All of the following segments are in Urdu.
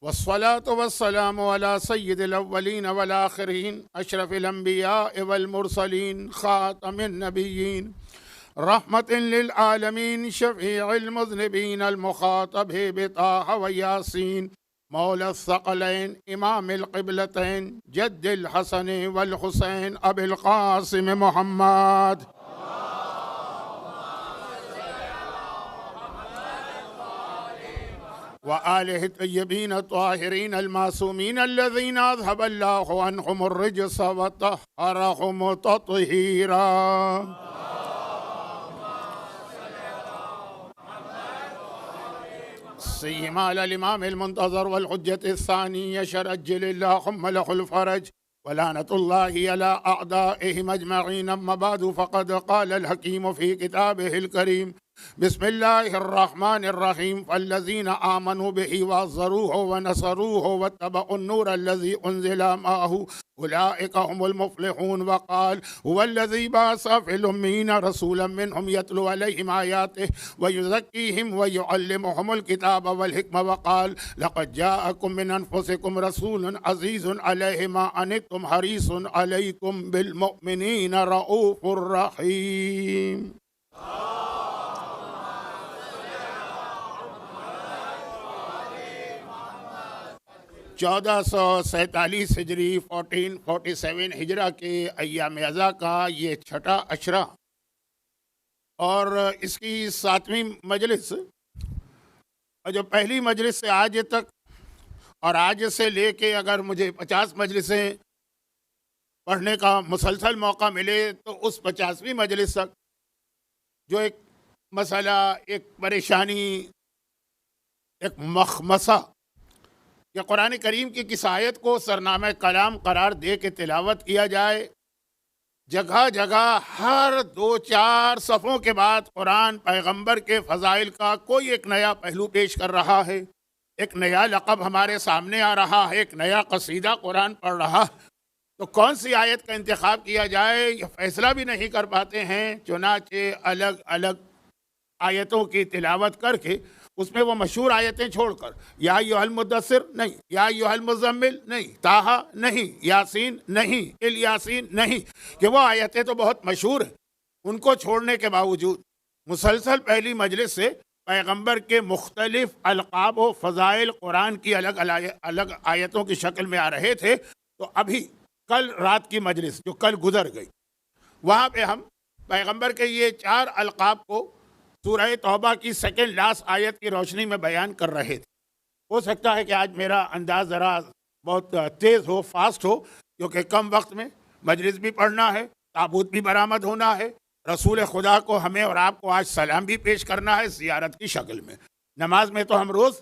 والصلاة والسلام على سيد الأولين والآخرين أشرف الأنبياء والمرسلين خاتم النبيين رحمة للعالمين شفيع المذنبين المخاطب بطه وياسين مولى الثقلين إمام القبلتين جد الحسن والحسين أبي القاسم محمد وآله الطيبين الطاهرين المعصومين الذين أذهب الله عنهم الرجس وطهرهم تطهيرا. سيما على الإمام المنتظر والحجة الثاني يشرجل اللهم له الفرج ولعنة الله على أعدائهم أجمعين. أما بعد فقد قال الحكيم في كتابه الكريم بسم الله الرحمن الرحيم فالذين آمنوا به وعزروه ونصروه واتبعوا النور الذي أنزل معه أولئك هم المفلحون. وقال هو الذي بعث في الأميين رسولا منهم يتلو عليهم آياته ويزكيهم ويعلمهم الكتاب والحكمة. وقال لقد جاءكم من أنفسكم رسول عزيز عليه ما عنتم حريص عليكم بالمؤمنين رؤوف رحيم. 1447 ہجری 1447 ہجرہ کے ایام ازا کا یہ چھٹا عشرہ اور اس کی 7ویں مجلس، اور جو پہلی مجلس سے آج تک اور آج سے لے کے اگر مجھے 50 مجلسیں پڑھنے کا مسلسل موقع ملے تو اس 50ویں مجلس تک جو ایک مسئلہ، ایک پریشانی، ایک مخمصہ کہ قرآن کریم کی کس آیت کو سرنامہ کلام قرار دے کے تلاوت کیا جائے، جگہ جگہ ہر 2-4 صفحوں کے بعد قرآن پیغمبر کے فضائل کا کوئی ایک نیا پہلو پیش کر رہا ہے، ایک نیا لقب ہمارے سامنے آ رہا ہے، ایک نیا قصیدہ قرآن پڑھ رہا ہے، تو کون سی آیت کا انتخاب کیا جائے یہ فیصلہ بھی نہیں کر پاتے ہیں۔ چنانچہ الگ الگ آیتوں کی تلاوت کر کے اس میں وہ مشہور آیتیں چھوڑ کر یا ایھا المدثر نہیں، یا ایھا المزمل نہیں، طٰہٰ نہیں، یاسین نہیں، الیاسین نہیں، کہ وہ آیتیں تو بہت مشہور ہیں، ان کو چھوڑنے کے باوجود مسلسل پہلی مجلس سے پیغمبر کے مختلف القاب و فضائل قرآن کی الگ الگ آیتوں کی شکل میں آ رہے تھے۔ تو ابھی کل رات کی مجلس جو کل گزر گئی، وہاں پہ ہم پیغمبر کے یہ 4 القاب کو سورہ توبہ کی سیکنڈ لاسٹ آیت کی روشنی میں بیان کر رہے تھے۔ ہو سکتا ہے کہ آج میرا انداز ذرا بہت تیز ہو، فاسٹ ہو، کیونکہ کم وقت میں مجلس بھی پڑھنا ہے، تابوت بھی برآمد ہونا ہے، رسول خدا کو ہمیں اور آپ کو آج سلام بھی پیش کرنا ہے زیارت کی شکل میں۔ نماز میں تو ہم روز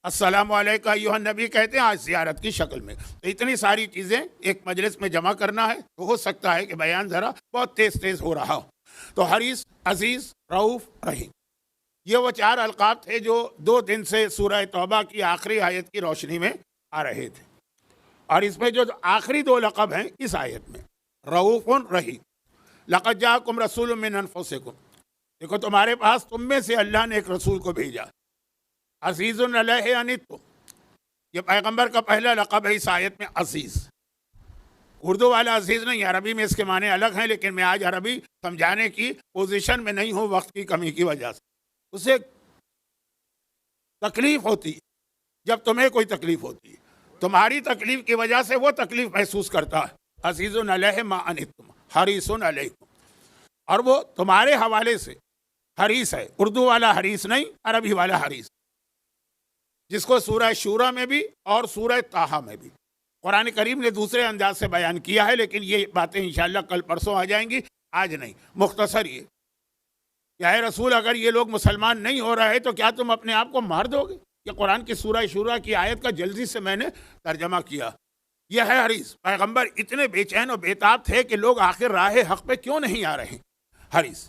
السلام علیکم ایھا النبی کہتے ہیں، آج زیارت کی شکل میں۔ تو اتنی ساری چیزیں ایک مجلس میں جمع کرنا ہے، تو ہو سکتا ہے کہ بیان ذرا بہت تیز ہو رہا ہو۔ تو حریص، عزیز، رؤوف، رحیم، یہ وہ 4 القاب تھے جو 2 دن سے سورہ توبہ کی آخری آیت کی روشنی میں آ رہے تھے، اور اس میں جو آخری 2 لقب ہیں اس آیت میں، رؤوف، رحیم۔ لقد جاءکم رسول من انفسکم، دیکھو تمہارے پاس تم میں سے اللہ نے ایک رسول کو بھیجا، عزیز علیہ عنتم، یہ پیغمبر کا پہلا لقب ہے اس آیت میں، عزیز۔ اردو والا عزیز نہیں، عربی میں اس کے معنی الگ ہیں، لیکن میں آج عربی سمجھانے کی پوزیشن میں نہیں ہوں وقت کی کمی کی وجہ سے۔ اسے تکلیف ہوتی ہے، جب تمہیں کوئی تکلیف ہوتی ہے، تمہاری تکلیف کی وجہ سے وہ تکلیف محسوس کرتا ہے۔ عزیز علیہ ما عنتم حریص علیکم، اور وہ تمہارے حوالے سے حریص ہے، اردو والا حریص نہیں، عربی والا حریص، جس کو سورہ شورى میں بھی اور سورہ طٰہٰ میں بھی قرآن کریم نے دوسرے انداز سے بیان کیا ہے، لیکن یہ باتیں انشاءاللہ کل پرسوں آ جائیں گی، آج نہیں۔ مختصر یہ کہ اے رسول، اگر یہ لوگ مسلمان نہیں ہو رہے تو کیا تم اپنے آپ کو مار دو گے؟ یہ قرآن کی سورہ شورى کی آیت کا جلدی سے میں نے ترجمہ کیا۔ یہ ہے حریص، پیغمبر اتنے بے چین و بےتاب تھے کہ لوگ آخر راہ حق پہ کیوں نہیں آ رہے۔ حریص،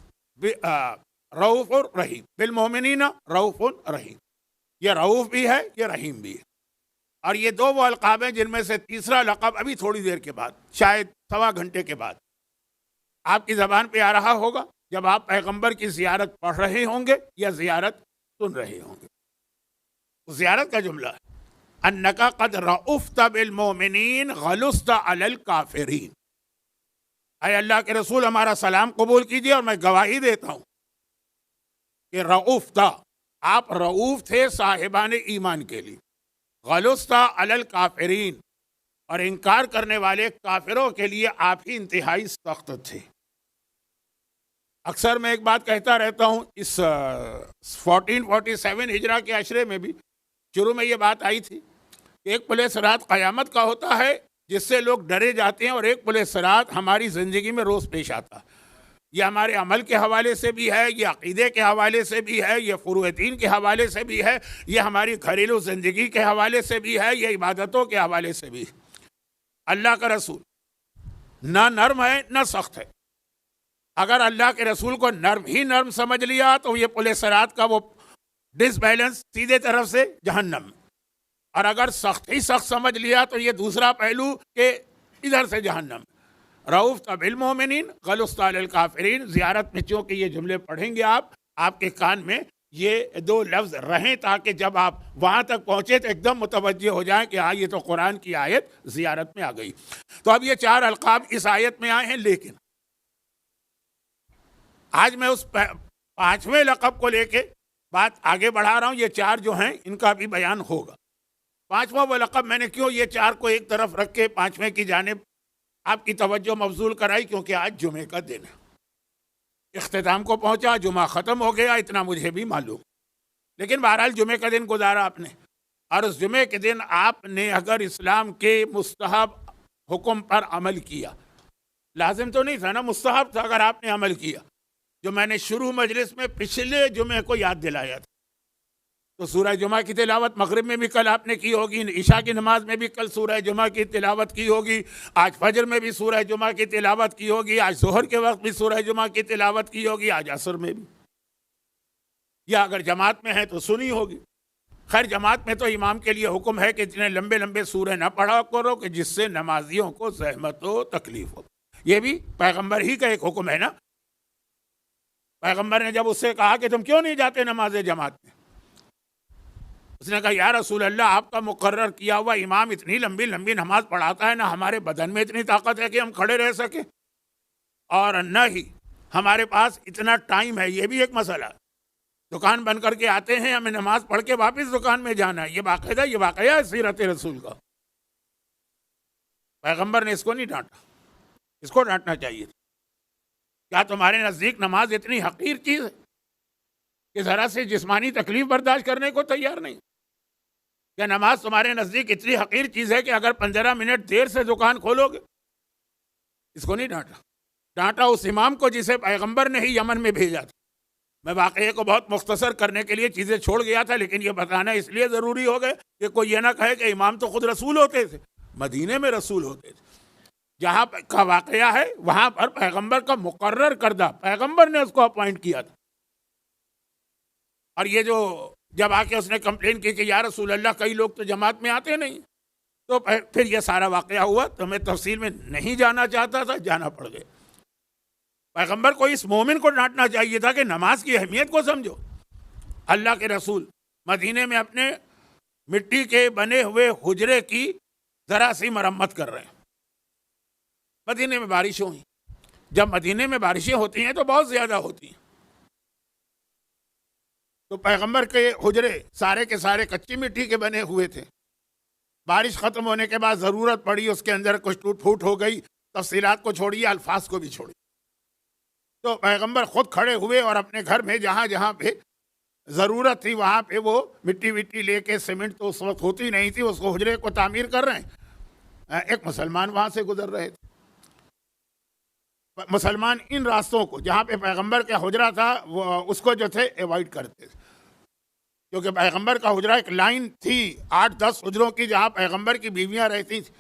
رؤوف رحیم، بالمؤمنین رؤوف رحیم، یہ رؤوف بھی ہے، یہ رحیم بھی ہے۔ اور یہ 2 وہ القاب ہیں جن میں سے تیسرا لقب ابھی تھوڑی دیر کے بعد، شاید سوا گھنٹے کے بعد آپ کی زبان پہ آ رہا ہوگا، جب آپ پیغمبر کی زیارت پڑھ رہے ہوں گے یا زیارت سن رہے ہوں گے۔ زیارت کا جملہ ہے، انک قد رؤفت بالمؤمنین غلظت علی الکافرین. اے اللہ کے رسول ہمارا سلام قبول کیجیے اور میں گواہی دیتا ہوں کہ رؤفت، آپ رؤوف تھے صاحبان ایمان کے لیے، غلظت علی الکافرین، اور انکار کرنے والے کافروں کے لیے آپ ہی انتہائی سخت تھے. اکثر میں ایک بات کہتا رہتا ہوں، اس 1447 ہجرہ کے عشرے میں بھی شروع میں یہ بات آئی تھی کہ ایک پلے صراط قیامت کا ہوتا ہے جس سے لوگ ڈرے جاتے ہیں، اور ایک پلے صراط ہماری زندگی میں روز پیش آتا ہے. یہ ہمارے عمل کے حوالے سے بھی ہے، یہ عقیدے کے حوالے سے بھی ہے، یہ فروع دین کے حوالے سے بھی ہے، یہ ہماری گھریلو زندگی کے حوالے سے بھی ہے، یہ عبادتوں کے حوالے سے بھی ہے. اللہ کا رسول نہ نرم ہے نہ سخت ہے. اگر اللہ کے رسول کو نرم ہی نرم سمجھ لیا تو یہ پلے صراط کا وہ ڈس بیلنس سیدھے طرف سے جہنم، اور اگر سخت ہی سخت سمجھ لیا تو یہ دوسرا پہلو کہ ادھر سے جہنم. رؤوف بالمؤمنین غلظت علی الکافرین. زیارت میں چونکہ یہ جملے پڑھیں گے آپ کے کان میں یہ دو لفظ رہیں تاکہ جب آپ وہاں تک پہنچے تو ایک دم متوجہ ہو جائیں کہ ہاں یہ تو قرآن کی آیت زیارت میں آ گئی. تو اب یہ 4 القاب اس آیت میں آئے ہیں، لیکن آج میں اس 5ویں لقب کو لے کے بات آگے بڑھا رہا ہوں. یہ 4 جو ہیں ان کا بھی بیان ہوگا. 5واں وہ لقب میں نے کیوں یہ 4 کو ایک طرف رکھ کے 5ویں کی جانب آپ کی توجہ مبذول کرائی، کیونکہ آج جمعے کا دن ہے. اختتام کو پہنچا، جمعہ ختم ہو گیا، اتنا مجھے بھی معلوم. لیکن بہرحال جمعے کا دن گزارا آپ نے، اور اس جمعے کے دن آپ نے اگر اسلام کے مستحب حکم پر عمل کیا، لازم تو نہیں تھا نا، مستحب تھا، اگر آپ نے عمل کیا جو میں نے شروع مجلس میں پچھلے جمعے کو یاد دلایا تھا، تو سورہ جمعہ کی تلاوت مغرب میں بھی کل آپ نے کی ہوگی، عشاء کی نماز میں بھی کل سورہ جمعہ کی تلاوت کی ہوگی، آج فجر میں بھی سورہ جمعہ کی تلاوت کی ہوگی، آج ظہر کے وقت بھی سورہ جمعہ کی تلاوت کی ہوگی، آج عصر میں بھی، یا اگر جماعت میں ہے تو سنی ہوگی. خیر جماعت میں تو امام کے لیے حکم ہے کہ اتنے لمبے لمبے سورہ نہ پڑھا کرو کہ جس سے نمازیوں کو زحمت و تکلیف ہو. یہ بھی پیغمبر ہی کا ایک حکم ہے نا. پیغمبر نے جب اس سے کہا کہ تم کیوں نہیں جاتے نماز جماعت میں، اس نے کہا یا رسول اللہ آپ کا مقرر کیا ہوا امام اتنی لمبی لمبی نماز پڑھاتا ہے، نہ ہمارے بدن میں اتنی طاقت ہے کہ ہم کھڑے رہ سکیں، اور نہ ہی ہمارے پاس اتنا ٹائم ہے. یہ بھی ایک مسئلہ ہے. دکان بند کر کے آتے ہیں، ہمیں نماز پڑھ کے واپس دکان میں جانا ہے. یہ باقاعدہ یہ واقعہ ہے سیرت رسول کا. پیغمبر نے اس کو نہیں ڈانٹا، اس کو ڈانٹنا چاہیے تھا. کیا تمہارے نزدیک نماز اتنی حقیر چیز ہے کہ ذرا سے جسمانی تکلیف برداشت کرنے کو تیار نہیں؟ کیا نماز تمہارے نزدیک اتنی حقیر چیز ہے کہ اگر 15 منٹ دیر سے دکان کھولو گے؟ اس کو نہیں ڈانٹا. ڈانٹا اس امام کو جسے پیغمبر نے ہی یمن میں بھیجا تھا. میں واقعے کو بہت مختصر کرنے کے لیے چیزیں چھوڑ گیا تھا، لیکن یہ بتانا اس لیے ضروری ہو گئے کہ کوئی یہ نہ کہے کہ امام تو خود رسول ہوتے تھے. مدینے میں رسول ہوتے تھے. جہاں کا واقعہ ہے وہاں پر پیغمبر کا مقرر کردہ، پیغمبر نے اس کو اپوائنٹ کیا تھا. اور یہ جو جب آ کے اس نے کمپلین کی کہ یا رسول اللہ کئی لوگ تو جماعت میں آتے نہیں، تو پھر یہ سارا واقعہ ہوا. تو میں تفصیل میں نہیں جانا چاہتا تھا، جانا پڑ گیا. پیغمبر کو اس مومن کو ڈانٹنا چاہیے تھا کہ نماز کی اہمیت کو سمجھو. اللہ کے رسول مدینے میں اپنے مٹی کے بنے ہوئے حجرے کی ذرا سی مرمت کر رہے ہیں. مدینے میں بارشیں ہوئیں. جب مدینے میں بارشیں ہوتی ہیں تو بہت زیادہ ہوتی ہیں، تو پیغمبر کے حجرے سارے کے سارے کچی مٹی کے بنے ہوئے تھے. بارش ختم ہونے کے بعد ضرورت پڑی، اس کے اندر کچھ ٹوٹ پھوٹ ہو گئی. تفصیلات کو چھوڑیے، الفاظ کو بھی چھوڑیے. تو پیغمبر خود کھڑے ہوئے اور اپنے گھر میں جہاں جہاں پہ kind تھی وہاں پہ وہ مٹی وٹی لے کے، سیمنٹ تو اس وقت ہوتی نہیں تھی، اس کو حجرے کو تعمیر کر رہے ہیں. ایک مسلمان وہاں سے گزر رہے تھے. مسلمان ان راستوں کو جہاں پہ پیغمبر کا حجرہ تھا وہ اس کو جو تھے ایوائڈ کرتے تھے، کیونکہ پیغمبر کا حجرہ ایک لائن تھی 8-10 حجروں کی جہاں پیغمبر کی بیویاں رہتی تھیں.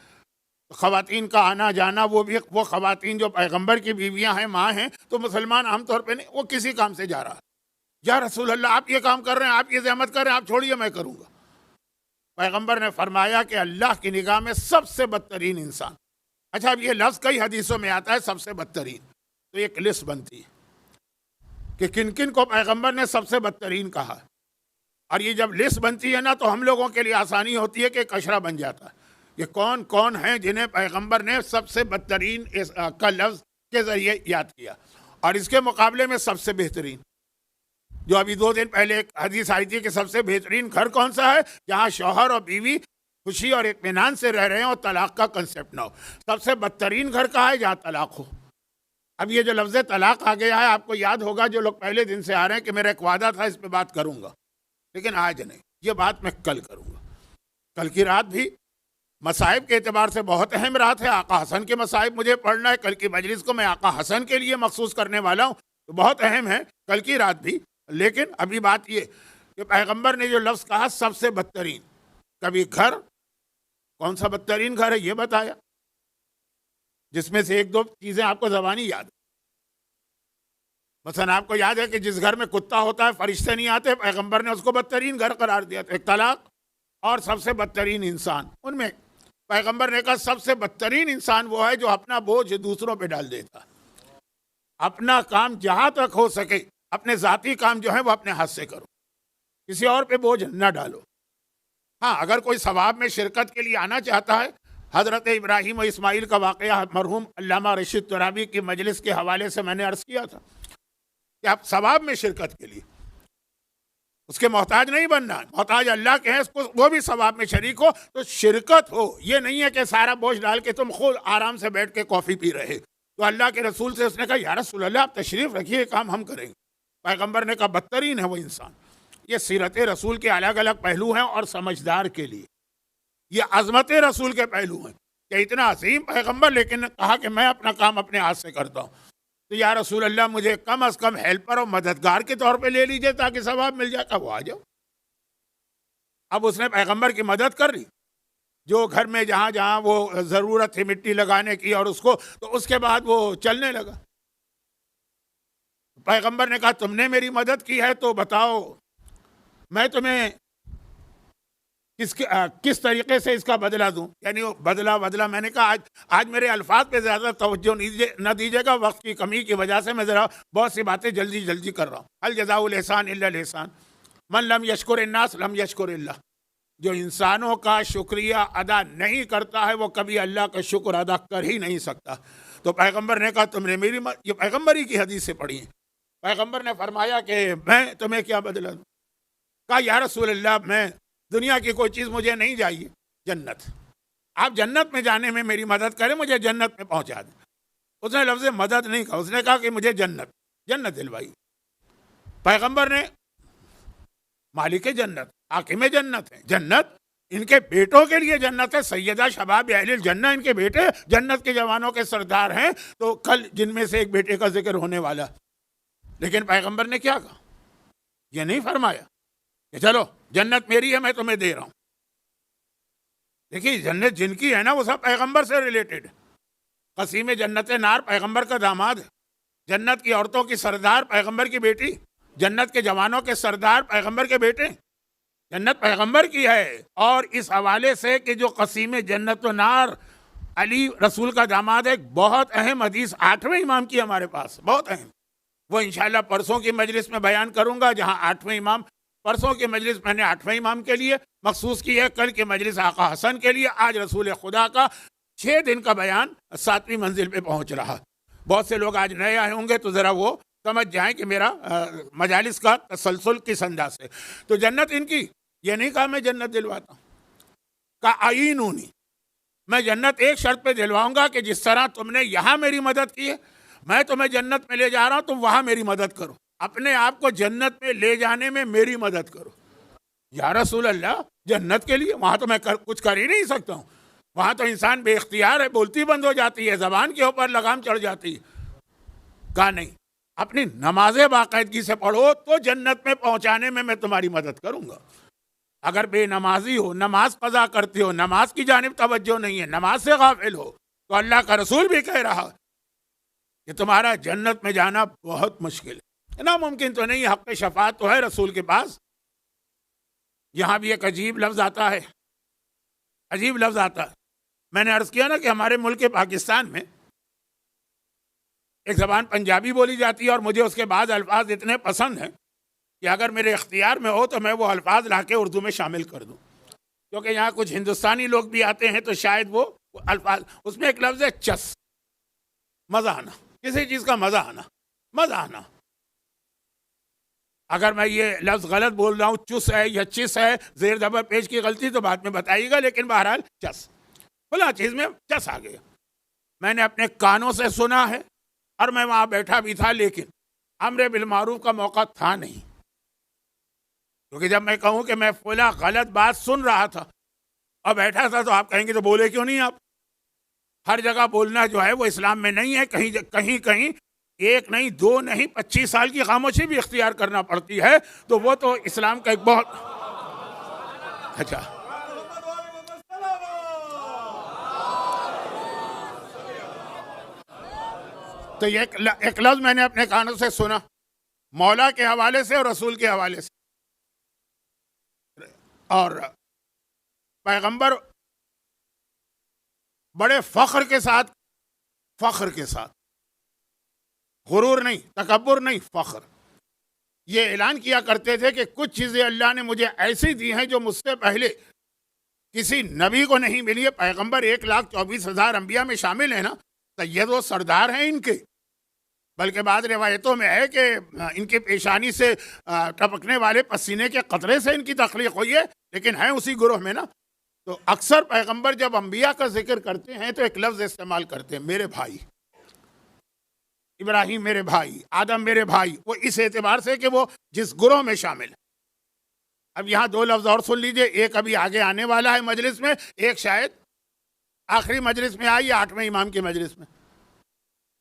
خواتین کا آنا جانا، وہ بھی وہ خواتین جو پیغمبر کی بیویاں ہیں، ماں ہیں، تو مسلمان عام طور پہ نہیں، وہ کسی کام سے جا رہا ہے. یا رسول اللہ آپ یہ کام کر رہے ہیں، آپ یہ زحمت کر رہے ہیں، آپ چھوڑیے میں کروں گا. پیغمبر نے فرمایا کہ اللہ کی نگاہ میں سب سے بدترین انسان. اچھا اب یہ لفظ کئی حدیثوں میں آتا ہے سب سے بدترین، تو ایک لسٹ بنتی ہے کہ کن کن کو پیغمبر نے سب سے بدترین کہا. اور یہ جب لسٹ بنتی ہے نا تو ہم لوگوں کے لیے آسانی ہوتی ہے کہ کشرہ بن جاتا ہے کہ کون کون ہیں جنہیں پیغمبر نے سب سے بدترین کا لفظ کے ذریعے یاد کیا، اور اس کے مقابلے میں سب سے بہترین، جو ابھی 2 دن پہلے ایک حدیث آئی تھی کہ سب سے بہترین گھر کون سا ہے، جہاں شوہر اور بیوی خوشی اور اطمینان سے رہ رہے ہیں اور طلاق کا کنسیپٹ نہ ہو۔ سب سے بدترین گھر کہا ہے جہاں طلاق ہو۔ اب یہ جو لفظ طلاق آ گیا ہے، آپ کو یاد ہوگا جو لوگ پہلے دن سے آ رہے ہیں کہ میرا ایک وعدہ تھا اس پہ بات کروں گا، لیکن آج نہیں، یہ بات میں کل کروں گا۔ کل کی رات بھی مصائب کے اعتبار سے بہت اہم رات ہے، آقا حسن کے مصائب مجھے پڑھنا ہے، کل کی مجلس کو میں آقا حسن کے لیے مخصوص کرنے والا ہوں، تو بہت اہم ہے کل کی رات بھی۔ لیکن ابھی بات یہ کہ پیغمبر نے جو لفظ کہا سب سے بدترین، کبھی گھر، کون سا بدترین گھر ہے یہ بتایا، جس میں سے 1-2 چیزیں آپ کو زبانی یاد ہے۔ مثلا آپ کو یاد ہے کہ جس گھر میں کتا ہوتا ہے فرشتے نہیں آتے، پیغمبر نے اس کو بدترین گھر قرار دیا تھا۔ ایک طلاق اور سب سے بدترین انسان، ان میں پیغمبر نے کہا سب سے بدترین انسان وہ ہے جو اپنا بوجھ دوسروں پہ ڈال دیتا، اپنا کام جہاں تک ہو سکے اپنے ذاتی کام جو ہے وہ اپنے ہاتھ سے کرو، کسی اور پہ بوجھ نہ ڈالو۔ ہاں اگر کوئی ثواب میں شرکت کے لیے آنا چاہتا ہے، حضرت ابراہیم و اسماعیل کا واقعہ مرحوم علامہ رشید ترابی کی مجلس کے حوالے سے میں نے عرض کیا تھا کہ آپ ثواب میں شرکت کے لیے اس کے محتاج نہیں بننا، محتاج اللہ کے ہیں، اس کو وہ بھی ثواب میں شریک ہو تو شرکت ہو۔ یہ نہیں ہے کہ سارا بوجھ ڈال کے تم خود آرام سے بیٹھ کے کافی پی رہے۔ تو اللہ کے رسول سے اس نے کہا یا رسول اللہ آپ تشریف رکھیے، کام ہم کریں گے۔ پیغمبر نے کہا بدترین ہے وہ انسان۔ یہ سیرت رسول کے الگ الگ پہلو ہیں، اور سمجھدار کے لیے یہ عظمت رسول کے پہلو ہیں کہ اتنا عظیم پیغمبر، لیکن کہا کہ میں اپنا کام اپنے ہاتھ سے کرتا ہوں۔ تو یا رسول اللہ مجھے کم از کم ہیلپر اور مددگار کے طور پہ لے لیجئے تاکہ ثواب مل جائے۔ وہ آ جاؤ۔ اب اس نے پیغمبر کی مدد کر لی، جو گھر میں جہاں جہاں وہ ضرورت تھی مٹی لگانے کی اور اس کو، تو اس کے بعد وہ چلنے لگا۔ پیغمبر نے کہا تم نے میری مدد کی ہے تو بتاؤ میں تمہیں کس طریقے سے اس کا بدلہ دوں۔ یعنی وہ بدلہ میں نے کہا آج میرے الفاظ پہ زیادہ توجہ نہ دیجیے گا، وقت کی کمی کی وجہ سے میں ذرا بہت سی باتیں جلدی کر رہا ہوں۔ هل جزاء الاحسان الا الاحسان، من لم یشکر الناس لم یشکر اللہ۔ جو انسانوں کا شکریہ ادا نہیں کرتا ہے وہ کبھی اللہ کا شکر ادا کر ہی نہیں سکتا۔ تو پیغمبر نے کہا تم نے میری یہ پیغمبری کی حدیث سے پڑھی ہے۔ پیغمبر نے فرمایا کہ میں تمہیں کیا بدلہ دوں؟ کہا یا رسول اللہ میں دنیا کی کوئی چیز مجھے نہیں چاہیے، جنت، آپ جنت میں جانے میں میری مدد کریں، مجھے جنت میں پہنچا دیں۔ اس نے لفظ مدد نہیں کہا، اس نے کہا کہ مجھے جنت دلوائی۔ پیغمبر نے مالک جنت، حاکم جنت ہے، جنت ان کے بیٹوں کے لیے جنت ہے، سیدہ شباب اہل الجنہ ان کے بیٹے جنت کے جوانوں کے سردار ہیں، تو کل جن میں سے ایک بیٹے کا ذکر ہونے والا۔ لیکن پیغمبر نے کیا کہا؟ یہ نہیں فرمایا کہ چلو جنت میری ہے میں تمہیں دے رہا ہوں۔ دیکھیے جنت جن کی ہے نا وہ سب پیغمبر سے ریلیٹڈ ہے۔ قسیم جنت نار پیغمبر کا داماد ہے، جنت کی عورتوں کی سردار پیغمبر کی بیٹی، جنت کے جوانوں کے سردار پیغمبر کے بیٹے، جنت پیغمبر کی ہے۔ اور اس حوالے سے کہ جو قسیم جنت و نار علی رسول کا داماد ہے، بہت اہم حدیث 8ویں امام کی ہمارے پاس، بہت اہم، وہ انشاءاللہ پرسوں کی مجلس میں بیان کروں گا، جہاں 8ویں امام، پرسوں کی مجلس میں نے 8ویں امام کے لیے مخصوص کی ہے، کل کی مجلس آقا حسن کے لیے، آج رسول خدا کا 6 دن کا بیان 7ویں منزل پہ پہنچ رہا۔ بہت سے لوگ آج نئے آئے ہوں گے تو ذرا وہ سمجھ جائیں کہ میرا مجالس کا تسلسل کس انداز سے۔ تو جنت ان کی، یہ نہیں کہا میں جنت دلواتا ہوں، کہا آئینونی، میں جنت ایک شرط پہ دلواؤں گا کہ جس طرح تم نے یہاں میری مدد کی ہے، میں تمہیں جنت میں لے جا رہا ہوں، تم وہاں میری مدد کرو، اپنے آپ کو جنت میں لے جانے میں میری مدد کرو۔ یا رسول اللہ جنت کے لیے وہاں تو میں کچھ کر ہی نہیں سکتا ہوں، وہاں تو انسان بے اختیار ہے، بولتی بند ہو جاتی ہے، زبان کے اوپر لگام چڑھ جاتی ہے۔ کہا نہیں، اپنی نمازیں باقاعدگی سے پڑھو تو جنت میں پہنچانے میں تمہاری مدد کروں گا۔ اگر بے نمازی ہو، نماز قضا کرتے ہو، نماز کی جانب توجہ نہیں ہے، نماز سے غافل ہو، تو اللہ کا رسول بھی کہہ رہا کہ تمہارا جنت میں جانا بہت مشکل ہے، ناممکن تو نہیں، حق شفاعت تو ہے رسول کے پاس۔ یہاں بھی ایک عجیب لفظ آتا ہے، عجیب لفظ آتا ہے۔ میں نے عرض کیا نا کہ ہمارے ملک پاکستان میں ایک زبان پنجابی بولی جاتی ہے، اور مجھے اس کے بعض الفاظ اتنے پسند ہیں کہ اگر میرے اختیار میں ہو تو میں وہ الفاظ لا کے اردو میں شامل کر دوں، کیونکہ یہاں کچھ ہندوستانی لوگ بھی آتے ہیں تو شاید وہ الفاظ، اس میں ایک لفظ ہے چس، مزہ آنا، کسی چیز کا مزہ آنا، مزہ آنا۔ اگر میں یہ لفظ غلط بول رہا ہوں، چس ہے یا چس ہے، زیر زبر پیش کی غلطی تو بعد میں بتائیے گا، لیکن بہرحال چس، فلاں چیز میں چس آ گیا۔ میں نے اپنے کانوں سے سنا ہے اور میں وہاں بیٹھا بھی تھا، لیکن امر بالمعروف کا موقع تھا نہیں، کیونکہ جب میں کہوں کہ میں فلاں غلط بات سن رہا تھا اور بیٹھا تھا تو آپ کہیں گے تو بولے کیوں نہیں آپ؟ ہر جگہ بولنا جو ہے وہ اسلام میں نہیں ہے، کہیں کہیں ایک نہیں، دو نہیں، 25 سال کی خاموشی بھی اختیار کرنا پڑتی ہے، تو وہ تو اسلام کا ایک بہت اچھا۔ تو یہ ایک لفظ میں نے اپنے کانوں سے سنا، مولا کے حوالے سے اور رسول کے حوالے سے، اور پیغمبر بڑے فخر کے ساتھ غرور نہیں، تکبر نہیں، فخر، یہ اعلان کیا کرتے تھے کہ کچھ چیزیں اللہ نے مجھے ایسی دی ہیں جو مجھ سے پہلے کسی نبی کو نہیں ملی ہے۔ پیغمبر 1,24,000 انبیاء میں شامل ہیں نا، سید و سردار ہیں ان کے، بلکہ بعض روایتوں میں ہے کہ ان کی پیشانی سے ٹپکنے والے پسینے کے قطرے سے ان کی تخلیق ہوئی ہے، لیکن ہیں اسی گروہ میں نا۔ تو اکثر پیغمبر جب انبیاء کا ذکر کرتے ہیں تو ایک لفظ استعمال کرتے ہیں، میرے بھائی ابراہیم، میرے بھائی آدم، میرے بھائی، وہ اس اعتبار سے کہ وہ جس گروہ میں شامل ہے۔ اب یہاں دو لفظ اور سن لیجئے، ایک ابھی آگے آنے والا ہے مجلس میں، ایک شاید آخری مجلس میں آئی یا 8ویں امام کی مجلس میں۔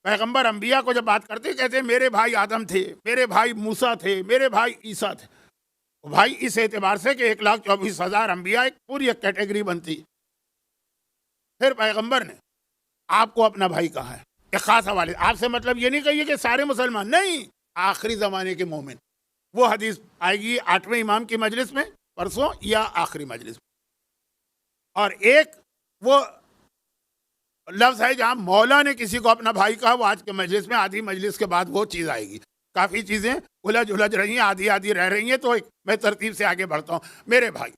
پیغمبر انبیاء کو جب بات کرتے کہتے ہیں میرے بھائی آدم تھے، میرے بھائی موسیٰ تھے، میرے بھائی عیسیٰ تھے۔ بھائی اس اعتبار سے کہ 1,24,000 انبیاء ایک پوری ایک کیٹیگری بنتی۔ پھر پیغمبر نے آپ کو اپنا بھائی کہا ہے ایک خاص حوالے، آپ سے مطلب یہ نہیں کہیے کہ سارے مسلمان، نہیں، آخری زمانے کے مومن۔ وہ حدیث آئے گی 8ویں امام کی مجلس میں پرسوں یا آخری مجلس میں۔ اور ایک وہ لفظ ہے جہاں مولا نے کسی کو اپنا بھائی کہا، وہ آج کے مجلس میں آدھی مجلس کے بعد وہ چیز آئے گی۔ کافی چیزیں الجھ رہی ہیں، آدھی رہ رہی ہیں، تو میں ترتیب سے آگے بڑھتا ہوں۔ میرے بھائی،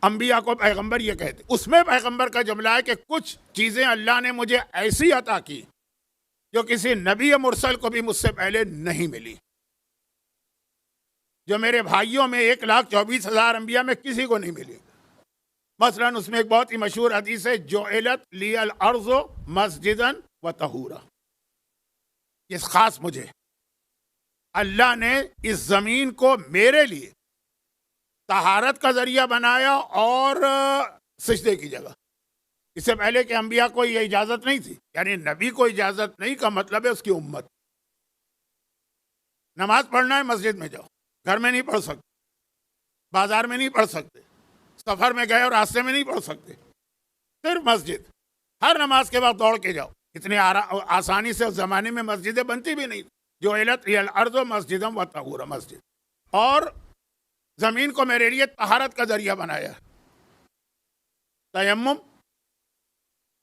انبیاء کو پیغمبر یہ کہتے، اس میں پیغمبر کا جملہ ہے کہ کچھ چیزیں اللہ نے مجھے ایسی عطا کی جو کسی نبی مرسل کو بھی مجھ سے پہلے نہیں ملی، جو میرے بھائیوں میں 1,24,000 انبیاء میں کسی کو نہیں ملی۔ مثلا اس میں ایک بہت ہی مشہور حدیث ہے، جعلت لی الارض مسجدا و طہورا، اس خاص مجھے اللہ نے اس زمین کو میرے لیے طہارت کا ذریعہ بنایا اور سجدے کی جگہ۔ اس سے پہلے کہ انبیاء کو یہ اجازت نہیں تھی، یعنی نبی کو اجازت نہیں کا مطلب ہے اس کی امت۔ نماز پڑھنا ہے مسجد میں جاؤ، گھر میں نہیں پڑھ سکتے، بازار میں نہیں پڑھ سکتے، سفر میں گئے اور راستے میں نہیں پڑھ سکتے، صرف مسجد۔ ہر نماز کے بعد دوڑ کے جاؤ، اتنے آسانی سے اس زمانے میں مسجدیں بنتی بھی نہیں۔ جو علت الارض مسجدا و طہورا، مسجد، اور زمین کو میرے لیے طہارت کا ذریعہ بنایا ہے۔ تیمم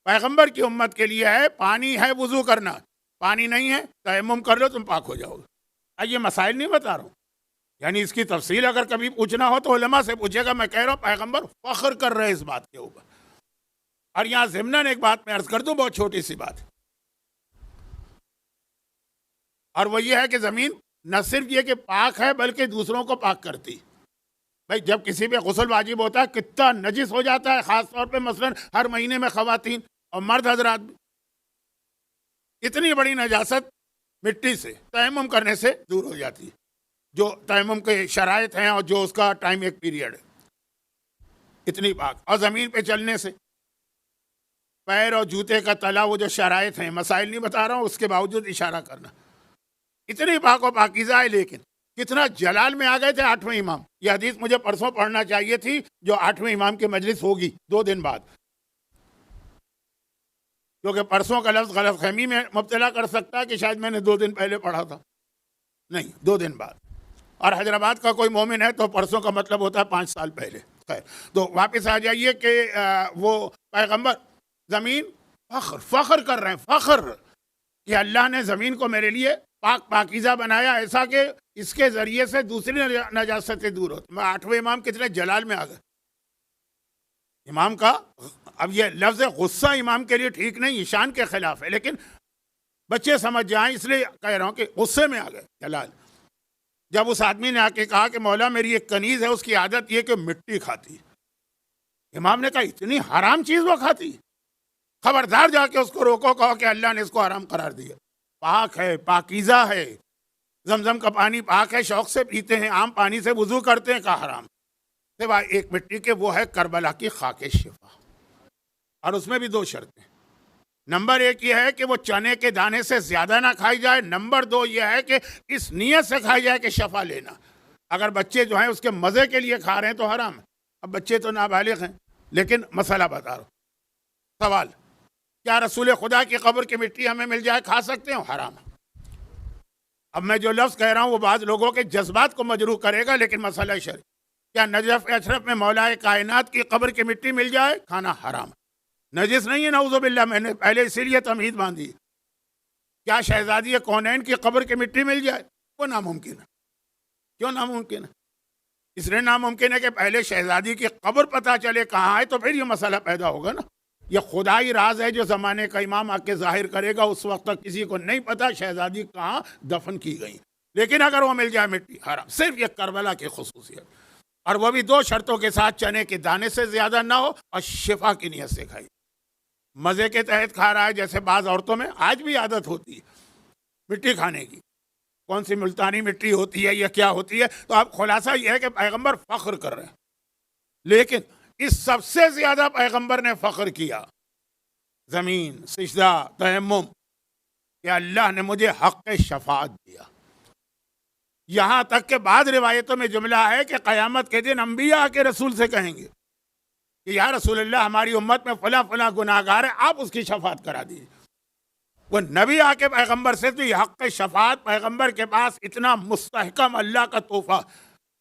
پیغمبر کی امت کے لیے ہے، پانی ہے وضو کرنا، پانی نہیں ہے تیمم کر لو، تم پاک ہو جاؤ گے۔ یہ مسائل نہیں بتا رہا ہوں، یعنی اس کی تفصیل اگر کبھی پوچھنا ہو تو علماء سے پوچھے گا۔ میں کہہ رہا ہوں پیغمبر فخر کر رہے اس بات کے اوپر۔ اور یہاں ضمناً ایک بات میں عرض کر دوں، بہت چھوٹی سی بات، اور وہ یہ ہے کہ زمین نہ صرف یہ کہ پاک ہے بلکہ دوسروں کو پاک کرتی۔ بھائی جب کسی پہ غسل واجب ہوتا ہے کتنا نجس ہو جاتا ہے، خاص طور پہ مثلا ہر مہینے میں خواتین اور مرد حضرات بھی، اتنی بڑی نجاست مٹی سے تیمم کرنے سے دور ہو جاتی ہے، جو تیمم کے شرائط ہیں اور جو اس کا ٹائم ایک پیریڈ ہے، اتنی پاک۔ اور زمین پہ چلنے سے پیر اور جوتے کا تلا، وہ جو شرائط ہیں، مسائل نہیں بتا رہا ہوں، اس کے باوجود اشارہ کرنا، اتنی پاک و پاکیزہ ہے۔ لیکن کتنا جلال میں آ گئے تھے 8ویں امام۔ یہ حدیث مجھے پرسوں پڑھنا چاہیے تھی، جو 8ویں امام کی مجلس ہوگی 2 دن بعد، کیونکہ پرسوں کا لفظ غلط فہمی میں مبتلا کر سکتا ہے کہ شاید میں نے 2 دن پہلے پڑھا تھا، نہیں، 2 دن بعد۔ اور حیدرآباد کا کوئی مومن ہے تو پرسوں کا مطلب ہوتا ہے 5 سال پہلے۔ خیر، تو واپس آ جائیے کہ وہ پیغمبر زمین فخر کر رہے ہیں، فخر کہ اللہ نے زمین کو میرے لیے پاک پاکیزہ بنایا، ایسا کہ اس کے ذریعے سے دوسری نجاستیں دور ہوتی. میں 8ویں امام کتنے جلال میں آ گئے امام کا. اب یہ لفظ غصہ امام کے لیے ٹھیک نہیں, شان کے خلاف ہے, لیکن بچے سمجھ جائیں اس لیے کہہ رہا ہوں کہ غصے میں آ گئے جلال. جب اس آدمی نے آ کے کہا کہ مولا میری ایک کنیز ہے, اس کی عادت یہ کہ مٹی کھاتی. امام نے کہا اتنی حرام چیز وہ کھاتی, خبردار جا کے اس کو روکو, کہو کہ اللہ نے اس کو حرام قرار دیا. پاک ہے, پاکیزہ ہے, زمزم کا پانی پاک ہے, شوق سے پیتے ہیں, عام پانی سے وضو کرتے ہیں, کہا حرام. سوائے ایک مٹی کے, وہ ہے کربلا کی خاک شفا, اور اس میں بھی 2 شرطیں. نمبر 1 یہ ہے کہ وہ چنے کے دانے سے زیادہ نہ کھائی جائے. نمبر 2 یہ ہے کہ اس نیت سے کھائی جائے کہ شفا لینا. اگر بچے جو ہیں اس کے مزے کے لیے کھا رہے ہیں تو حرام ہے. اب بچے تو نابالغ ہیں, لیکن مسئلہ بتا رہا ہوں. سوال, کیا رسول خدا کی قبر کی مٹی ہمیں مل جائے کھا سکتے ہیں؟ حرام ہے. اب میں جو لفظ کہہ رہا ہوں وہ بعض لوگوں کے جذبات کو مجروح کرے گا, لیکن مسئلہ شرعی. کیا نجف اشرف میں مولا کائنات کی قبر کی مٹی مل جائے؟ کھانا حرام. نجس نہیں ہے نعوذ باللہ, میں نے پہلے اسی لیے تمہید باندھی. کیا شہزادی کونین کی قبر کی مٹی مل جائے؟ وہ ناممکن ہے. کیوں ناممکن ہے؟ اس لیے ناممکن ہے کہ پہلے شہزادی کی قبر پتہ چلے کہاں ہے, تو پھر یہ مسئلہ پیدا ہوگا نا. یہ خدائی راز ہے جو زمانے کا امام آ کے ظاہر کرے گا. اس وقت تک کسی کو نہیں پتا شہزادی کہاں دفن کی گئی. لیکن اگر وہ مل جائے مٹی, حرام. صرف یہ کربلا کی خصوصیت, اور وہ بھی 2 شرطوں کے ساتھ, چنے کے دانے سے زیادہ نہ ہو اور شفا کی نیت سے کھائی. مزے کے تحت کھا رہا ہے, جیسے بعض عورتوں میں آج بھی عادت ہوتی ہے مٹی کھانے کی. کون سی ملتانی مٹی ہوتی ہے یا کیا ہوتی ہے؟ تو اب خلاصہ یہ ہے کہ پیغمبر فخر کر رہے ہیں, لیکن اس سب سے زیادہ پیغمبر نے فخر کیا زمین, سجدہ, تیمم, کہ اللہ نے مجھے حق شفاعت دیا. یہاں تک کہ بعض روایتوں میں جملہ ہے کہ قیامت کے دن انبیاء کے رسول سے کہیں گے کہ یا رسول اللہ ہماری امت میں فلاں فلاں گناہگار ہے, آپ اس کی شفاعت کرا دیجیے. وہ نبی آ کے پیغمبر سے, تو یہ حق شفاعت پیغمبر کے پاس اتنا مستحکم اللہ کا تحفہ.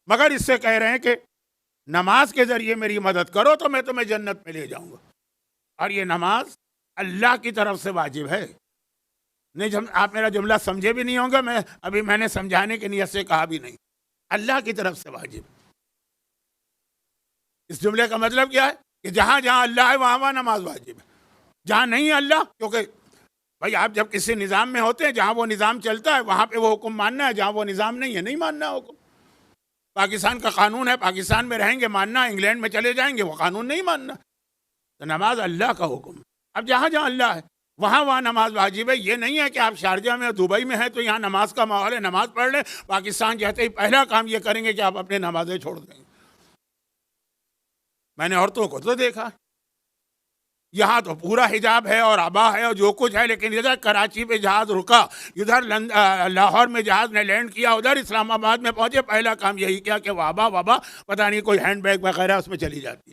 مگر اس سے کہہ رہے ہیں کہ نماز کے ذریعے میری مدد کرو تو میں تمہیں جنت میں لے جاؤں گا. اور یہ نماز اللہ کی طرف سے واجب ہے. نہیں, آپ میرا جملہ سمجھے بھی نہیں ہوں گے, میں نے سمجھانے کی نیت سے کہا بھی نہیں. اللہ کی طرف سے واجب. اس جملے کا مطلب کیا ہے کہ جہاں جہاں اللہ ہے وہاں وہاں نماز واجب ہے. جہاں نہیں ہے اللہ, کیونکہ بھائی آپ جب کسی نظام میں ہوتے ہیں, جہاں وہ نظام چلتا ہے وہاں پہ وہ حکم ماننا ہے, جہاں وہ نظام نہیں ہے نہیں ماننا حکم. پاکستان کا قانون ہے, پاکستان میں رہیں گے ماننا, انگلینڈ میں چلے جائیں گے وہ قانون نہیں ماننا. تو نماز اللہ کا حکم. اب جہاں جہاں اللہ ہے وہاں وہاں نماز واجب ہے. یہ نہیں ہے کہ آپ شارجہ میں دبئی میں ہیں تو یہاں نماز کا ماحول ہے, نماز پڑھ لیں. پاکستان جاتے ہی پہلا کام یہ کریں گے کہ آپ اپنے نمازیں چھوڑ دیں گے. میں نے عورتوں کو تو دیکھا, یہاں تو پورا حجاب ہے اور عبا ہے اور جو کچھ ہے, لیکن ادھر کراچی پہ جہاز رکا, ادھر لاہور میں جہاز نے لینڈ کیا, ادھر اسلام آباد میں پہنچے, پہلا کام یہی کیا کہ وہ عبا پتہ نہیں کوئی ہینڈ بیگ وغیرہ اس میں چلی جاتی.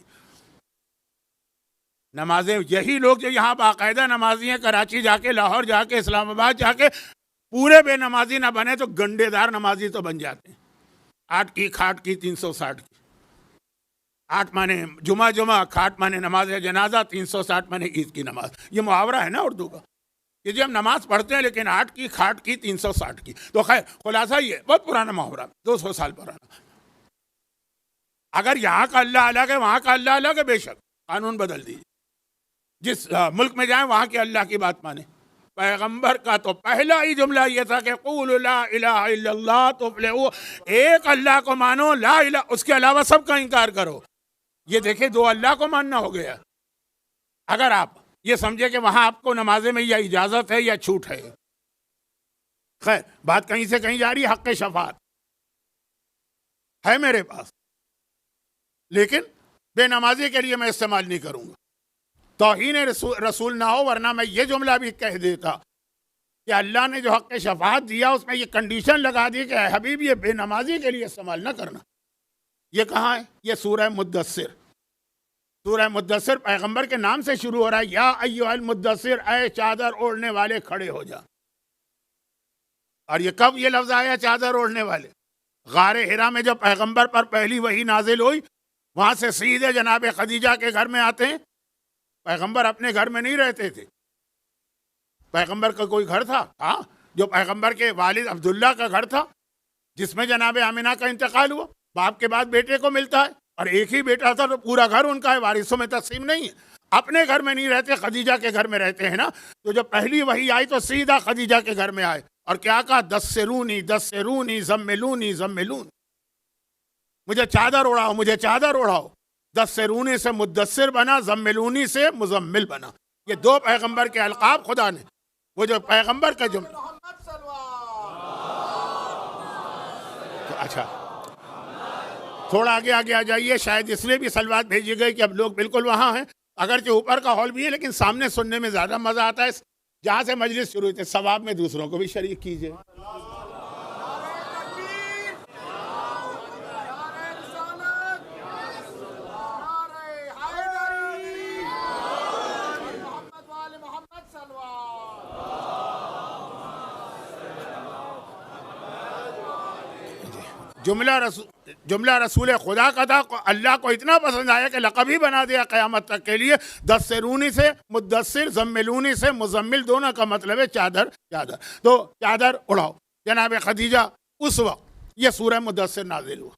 نمازیں یہی لوگ جو یہاں باقاعدہ نمازی ہیں, کراچی جا کے, لاہور جا کے, اسلام آباد جا کے پورے بے نمازی نہ بنے تو گنڈے دار نمازی تو بن جاتے ہیں. 8 کی کھاٹ کی 360 کی. 8 مانے جمعہ, کھاٹ مانے نماز جنازہ, 360 مانے عید کی نماز. یہ محاورہ ہے نا اردو کا کہ جی ہم نماز پڑھتے ہیں لیکن 8 کی کھاٹ کی 360 کی. تو خیر خلاصہ یہ بہت پرانا محاورہ, 200 سال پرانا. اگر یہاں کا اللہ الگ ہے وہاں کا اللہ الگ ہے, بے شک قانون بدل دیجیے. جس ملک میں جائیں وہاں کے اللہ کی بات مانیں. پیغمبر کا تو پہلا ہی جملہ یہ تھا کہ قولوا لا الہ الا اللہ تفلحوا, ایک اللہ کو مانو, لا الہ, اس کے علاوہ سب کا انکار کرو. یہ دیکھیں 2 اللہ کو ماننا ہو گیا. اگر آپ یہ سمجھے کہ وہاں آپ کو نمازے میں یا اجازت ہے یا چھوٹ ہے, خیر بات کہیں سے کہیں جا رہی ہے. حق شفاعت ہے میرے پاس, لیکن بے نمازی کے لیے میں استعمال نہیں کروں گا. توہین رسول نہ ہو, ورنہ میں یہ جملہ بھی کہہ دیتا کہ اللہ نے جو حق شفاعت دیا اس میں یہ کنڈیشن لگا دی کہ اے حبیب یہ بے نمازی کے لیے استعمال نہ کرنا. یہ کہاں ہے؟ یہ سورہ مدثر. سورہ مدثر پیغمبر کے نام سے شروع ہو رہا ہے. یا ایھا المدثر, اے چادر اوڑھنے والے کھڑے ہو جا. اور یہ کب یہ لفظ آیا چادر اوڑھنے والے؟ غار حرا میں جب پیغمبر پر پہلی وحی نازل ہوئی, وہاں سے سیدھے جناب خدیجہ کے گھر میں آتے ہیں. پیغمبر اپنے گھر میں نہیں رہتے تھے. پیغمبر کا کوئی گھر تھا؟ ہاں, جو پیغمبر کے والد عبداللہ کا گھر تھا. جس میں جناب آمنہ کا انتقال ہوا، باپ کے بعد بیٹے کو ملتا ہے، اور ایک ہی بیٹا تھا تو پورا گھر ان کا ہے، وارثوں میں تقسیم نہیں ہے۔ اپنے گھر میں نہیں رہتے، خدیجہ کے گھر میں رہتے ہیں نا، تو جب پہلی وحی آئی تو سیدھا خدیجہ کے گھر میں آئے، اور کیا کہا؟ دثرونی دثرونی زملونی زملون، مجھے چادر اڑاؤ، مجھے چادر اڑاؤ۔ دثرونی سے مدثر بنا، زملونی سے مزمل بنا۔ یہ دو پیغمبر کے القاب خدا نے، وہ جو پیغمبر کا جملہ۔ اچھا تھوڑا آگے آگے آ جائیے، شاید اس لیے بھی سلوات بھیجی گئی کہ اب لوگ بالکل وہاں ہیں، اگرچہ اوپر کا ہال بھی ہے لیکن سامنے سننے میں زیادہ مزہ آتا ہے۔ جہاں سے مجلس شروع ہوئی تھی، ثواب میں دوسروں کو بھی شریک کیجیے۔ جملہ رسول خدا کا تھا، اللہ کو اتنا پسند آیا کہ لقب ہی بنا دیا قیامت تک کے لیے۔ دثرونی سے مدثر، زملونی سے مزمل، دونوں کا مطلب ہے چادر چادر، تو چادر اڑاؤ۔ جناب خدیجہ اس وقت یہ سورہ مدثر نازل ہوا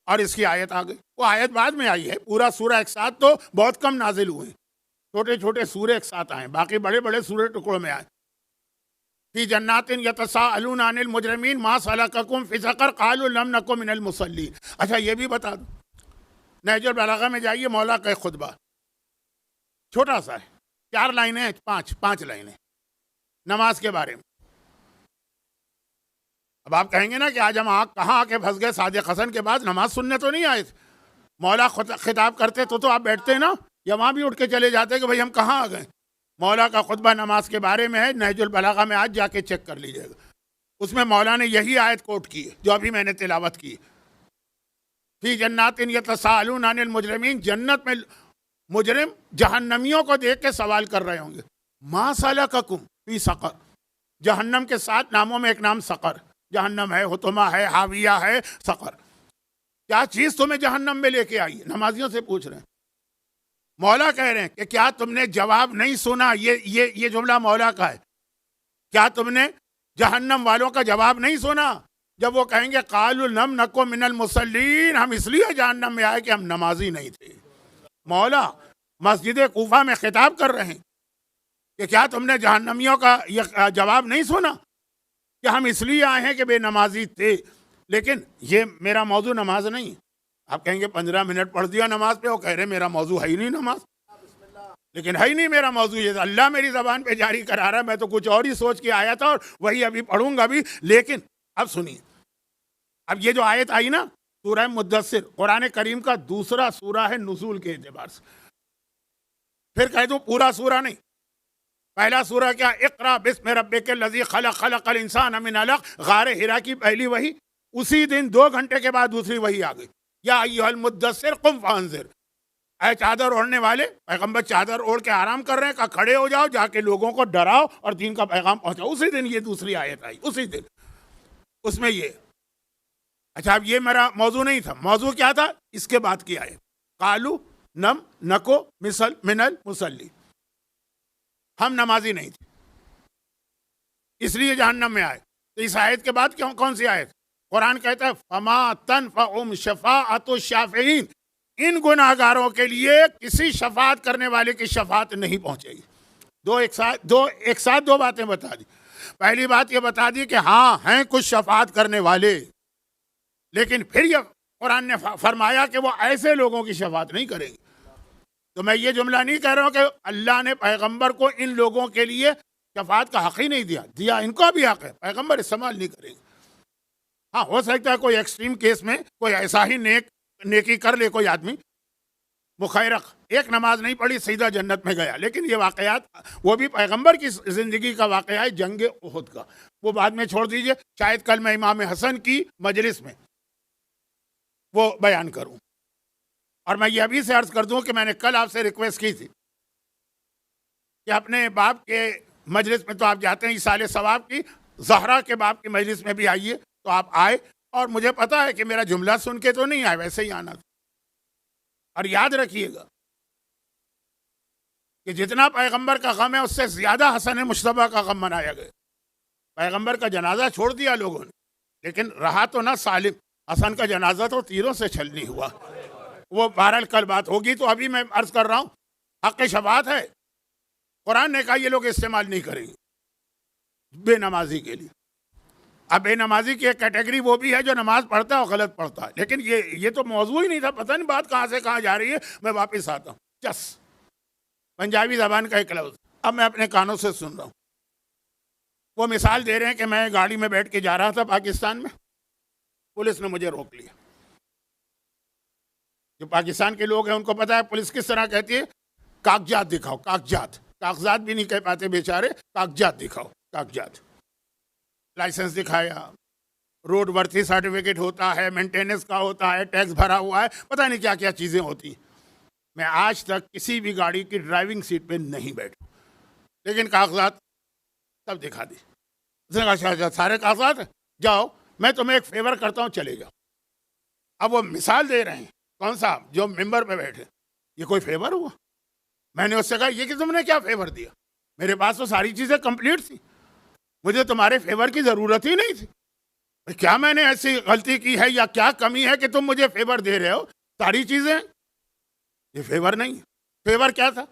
اور اس کی آیت آ گئی۔ وہ آیت بعد میں آئی ہے، پورا سورہ ایک ساتھ تو بہت کم نازل ہوئے، چھوٹے چھوٹے سورے ایک ساتھ آئے، باقی بڑے بڑے سورے ٹکڑوں میں آئے۔ فی جنات یتساءلون عن المجرمین ما سلککم فی سقر قالوا لم نک من المصلین۔ اچھا یہ بھی بتا دوں، نہج البلاغہ میں جائیے، مولا کا ایک خطبہ چھوٹا سا ہے، 4 لائنیں، 5 لائنیں نماز کے بارے میں۔ اب آپ کہیں گے نا کہ آج ہم کہاں آ کے پھنس گئے، صادق حسن کے بعد نماز سننے تو نہیں آئے تھے، مولا خطاب کرتے تو آپ بیٹھتے نا، یا وہاں بھی اٹھ کے چلے جاتے کہ بھئی ہم کہاں آ گئے۔ مولا کا خطبہ نماز کے بارے میں ہے، نہج البلاغہ میں آج جا کے چیک کر لیجیے گا، اس میں مولا نے یہی آیت کوٹ کی ہے جو ابھی میں نے تلاوت کی۔ فی جنات یتساءلون عن المجرمین، جنت میں مجرم جہنمیوں کو دیکھ کے سوال کر رہے ہوں گے، ما سلککم فی سقر، جہنم کے 7 ناموں میں ایک نام سقر، جہنم ہے، حطمہ ہے، حاویہ ہے، سقر، کیا چیز تمہیں جہنم میں لے کے آئی ہے؟ نمازیوں سے پوچھ رہے ہیں۔ مولا کہہ رہے ہیں کہ کیا تم نے جواب نہیں سنا؟ یہ جملہ مولا کا ہے، کیا تم نے جہنم والوں کا جواب نہیں سنا جب وہ کہیں گے قالوا لم نک من المصلین، ہم اس لیے جہنم میں آئے کہ ہم نمازی نہیں تھے۔ مولا مسجد کوفہ میں خطاب کر رہے ہیں کہ کیا تم نے جہنمیوں کا یہ جواب نہیں سنا کہ ہم اس لیے آئے ہیں کہ بے نمازی تھے۔ لیکن یہ میرا موضوع نماز نہیں ہے۔ آپ کہیں گے 15 منٹ پڑھ دیا نماز پہ، وہ کہہ رہے میرا موضوع ہے ہی نہیں نماز، لیکن ہے ہی نہیں میرا موضوع، یہ اللہ میری زبان پہ جاری کرا رہا ہے، میں تو کچھ اور ہی سوچ کے آیا تھا اور وہی ابھی پڑھوں گا بھی۔ لیکن اب سنیے، اب یہ جو آیت آئی نا، سورہ مدثر قرآن کریم کا دوسرا سورہ ہے نزول کے اعتبار سے۔ پھر کہہ دوں پورا سورہ نہیں، پہلا سورہ کیا؟ اقرا بسم ربک الذی خلق، خلق الانسان من علق، غار حرا کی پہلی وحی، اسی دن 2 گھنٹے کے بعد دوسری وحی آ گئی، یا ایھا المدثر قم فانذر، اے چادر اوڑھنے والے، پیغمبر چادر اوڑھ کے آرام کر رہے ہیں، کہا کھڑے ہو جاؤ، جا کے لوگوں کو ڈراؤ اور دین کا پیغام پہنچاؤ۔ اسی دن یہ دوسری آیت آئی، اسی دن، اس میں یہ۔ اچھا اب یہ میرا موضوع نہیں تھا، موضوع کیا تھا؟ اس کے بعد کی آیت، قالوا لم نک من المصلین، ہم نمازی نہیں تھے اس لیے جہنم میں آئے۔ تو اس آیت کے بعد کون سی آیت؟ قرآن کہتا ہے فما تنفعهم شفاعت الشافعین، ان گناہ گاروں کے لیے کسی شفاعت کرنے والے کی شفاعت نہیں پہنچے گی۔ ایک ساتھ دو باتیں بتا دی۔ پہلی بات یہ بتا دی کہ ہاں ہیں کچھ شفاعت کرنے والے، لیکن پھر یہ قرآن نے فرمایا کہ وہ ایسے لوگوں کی شفاعت نہیں کریں گے۔ تو میں یہ جملہ نہیں کہہ رہا ہوں کہ اللہ نے پیغمبر کو ان لوگوں کے لیے شفاعت کا حق ہی نہیں دیا ان کو بھی حق ہے، پیغمبر استعمال نہیں کریں گے۔ ہاں ہو سکتا ہے کوئی ایکسٹریم کیس میں کوئی ایسا ہی نیکی کر لے کوئی آدمی، مخیرق ایک نماز نہیں پڑھی سیدھا جنت میں گیا، لیکن یہ واقعات وہ بھی پیغمبر کی زندگی کا واقعہ ہے، جنگ احد کا، وہ بعد میں چھوڑ دیجئے، شاید کل میں امام حسن کی مجلس میں وہ بیان کروں۔ اور میں یہ ابھی سے عرض کر دوں کہ میں نے کل آپ سے ریکویسٹ کی تھی کہ اپنے باپ کے مجلس میں تو آپ جاتے ہیں ایصال ثواب کی، زہرا کے باپ کی مجلس میں بھی آئیے، تو آپ آئے، اور مجھے پتا ہے کہ میرا جملہ سن کے تو نہیں آئے، ویسے ہی آنا تھا۔ اور یاد رکھیے گا کہ جتنا پیغمبر کا غم ہے اس سے زیادہ حسن مشتبہ کا غم منایا گیا۔ پیغمبر کا جنازہ چھوڑ دیا لوگوں نے، لیکن رہا تو نہ سالم. حسن کا جنازہ تو تیروں سے چھل نہیں ہوا. وہ بہرحال کل بات ہوگی. تو ابھی میں عرض کر رہا ہوں حق شفاعت ہے. قرآن نے کہا یہ لوگ استعمال نہیں کریں گے بے نمازی کے لیے. اب بے نمازی کی ایک کیٹیگری وہ بھی ہے جو نماز پڑھتا ہے اور غلط پڑھتا ہے. لیکن یہ تو موضوع ہی نہیں تھا. پتہ نہیں بات کہاں سے کہاں جا رہی ہے. میں واپس آتا ہوں. چس پنجابی زبان کا ایک لفظ اب میں اپنے کانوں سے سن رہا ہوں. وہ مثال دے رہے ہیں کہ میں گاڑی میں بیٹھ کے جا رہا تھا پاکستان میں. پولیس نے مجھے روک لیا. جو پاکستان کے لوگ ہیں ان کو پتا ہے پولیس کس طرح کہتی ہے. کاغذات دکھاؤ. کاغذات بھی نہیں کہہ پاتے بیچارے. کاغذات دکھاؤ. کاغذات. لائسنس دکھایا. روڈ ورتھی سرٹیفکیٹ ہوتا ہے. مینٹیننس کا ہوتا ہے. ٹیکس بھرا ہوا ہے. پتہ نہیں کیا کیا چیزیں ہوتی. میں آج تک کسی بھی گاڑی کی ڈرائیونگ سیٹ پہ نہیں بیٹھا لیکن کاغذات سب دکھا دی. اس نے کہا اچھا سارے کاغذات جاؤ میں تمہیں ایک فیور کرتا ہوں چلے جاؤ. اب وہ مثال دے رہے ہیں. کون سا جو ممبر پہ بیٹھے. یہ کوئی فیور ہوا؟ میں نے اس سے کہا یہ کہ تم نے کیا فیور دیا. میرے پاس تو ساری چیزیں کمپلیٹ تھی. مجھے تمہارے فیور کی ضرورت ہی نہیں تھی. کیا میں نے ایسی غلطی کی ہے یا کیا کمی ہے کہ تم مجھے فیور دے رہے ہو. ساری چیزیں. یہ فیور نہیں. فیور کیا تھا؟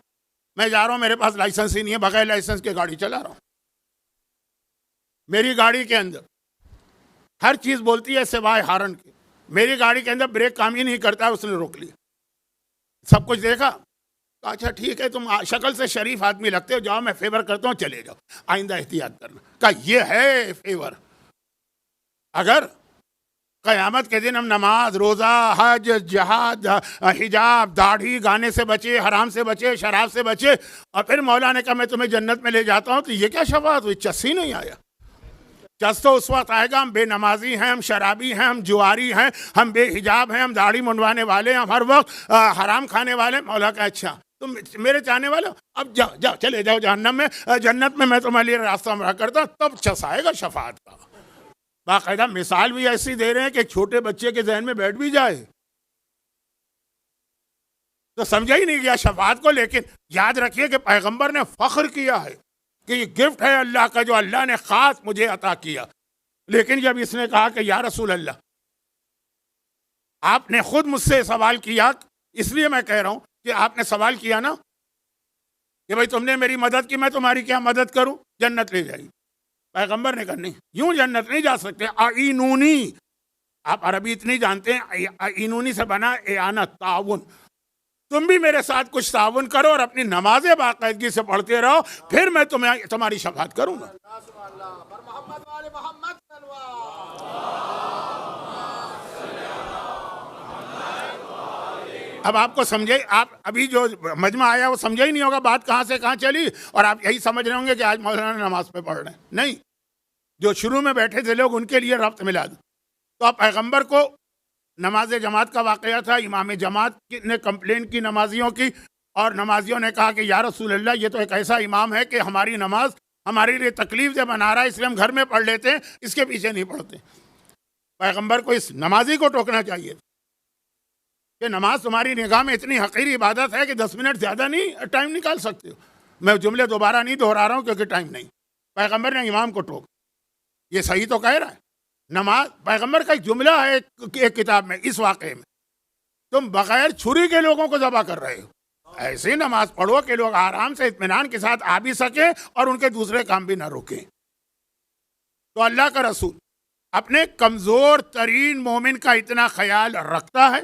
میں جا رہا ہوں میرے پاس لائسنس ہی نہیں ہے. بغیر لائسنس کے گاڑی چلا رہا ہوں. میری گاڑی کے اندر ہر چیز بولتی ہے سوائے ہارن کے. میری گاڑی کے اندر بریک کام ہی نہیں کرتا ہے. اس نے روک لیا. سب کچھ دیکھا. اچھا ٹھیک ہے تم شکل سے شریف آدمی لگتے ہو. جاؤ میں فیور کرتا ہوں چلے جاؤ. آئندہ احتیاط کرنا. کہا یہ ہے فیور. اگر قیامت کے دن ہم نماز روزہ حج جہاد حجاب داڑھی گانے سے بچے حرام سے بچے شراب سے بچے اور پھر مولا نے کہا میں تمہیں جنت میں لے جاتا ہوں تو یہ کیا شفاعت ہوئی. چس ہی نہیں آیا. چس تو اس وقت آئے گا ہم بے نمازی ہیں ہم شرابی ہیں ہم جواری ہیں ہم بے حجاب ہیں ہم داڑھی منڈوانے والے ہیں ہم ہر وقت حرام کھانے والے. مولا کا اچھا تم میرے چاہنے والے ہو اب جاؤ جاؤ چلے جاؤ جہنم میں. جنت میں تمہارے لیے راستہ ہمراہ کرتا ہوں. تب چس آئے گا شفاعت کا. باقاعدہ مثال بھی ایسی دے رہے ہیں کہ چھوٹے بچے کے ذہن میں بیٹھ بھی جائے تو سمجھا ہی نہیں گیا شفاعت کو. لیکن یاد رکھیے کہ پیغمبر نے فخر کیا ہے کہ یہ گفٹ ہے اللہ کا جو اللہ نے خاص مجھے عطا کیا. لیکن جب اس نے کہا کہ یا رسول اللہ آپ نے خود مجھ سے سوال کیا اس لیے میں کہہ رہا ہوں کہ آپ نے سوال کیا نا کہ بھائی تم نے میری مدد کی میں تمہاری کیا مدد کروں جنت لے جائیے. پیغمبر نے کہا نہیں یوں جنت نہیں جا سکتے. آئینونی آپ عربی اتنی جانتے ہیں. آئینونی سے بنا اعانت تعاون. تم بھی میرے ساتھ کچھ تعاون کرو اور اپنی نمازیں باقاعدگی سے پڑھتے رہو پھر میں تمہاری شفاعت کروں گا. اب آپ کو سمجھے آپ ابھی جو مجمع آیا وہ سمجھا ہی نہیں ہوگا بات کہاں سے کہاں چلی اور آپ یہی سمجھ رہے ہوں گے کہ آج مولانا نماز پہ پڑھ رہے ہیں. نہیں جو شروع میں بیٹھے تھے لوگ ان کے لیے ربط ملا دو. تو اب پیغمبر کو نماز جماعت کا واقعہ تھا. امام جماعت نے کمپلین کی نمازیوں کی اور نمازیوں نے کہا کہ یا رسول اللہ یہ تو ایک ایسا امام ہے کہ ہماری نماز ہمارے لیے تکلیف دہ بنا رہا ہے اس لیے ہم گھر میں پڑھ لیتے ہیں اس کے پیچھے نہیں پڑھتے. پیغمبر کو اس نمازی کو ٹوکنا چاہیے کہ نماز تمہاری نگاہ میں اتنی حقیر عبادت ہے کہ 10 منٹ زیادہ نہیں ٹائم نکال سکتے ہو. میں جملے دوبارہ نہیں دہرا رہا ہوں کیونکہ ٹائم نہیں. پیغمبر نے امام کو ٹوک. یہ صحیح تو کہہ رہا ہے. نماز پیغمبر کا ایک جملہ ہے ایک کتاب میں اس واقعے میں تم بغیر چھری کے لوگوں کو ذبح کر رہے ہو. ایسی نماز پڑھو کہ لوگ آرام سے اطمینان کے ساتھ آ بھی سکیں اور ان کے دوسرے کام بھی نہ روکیں. تو اللہ کا رسول اپنے کمزور ترین مومن کا اتنا خیال رکھتا ہے.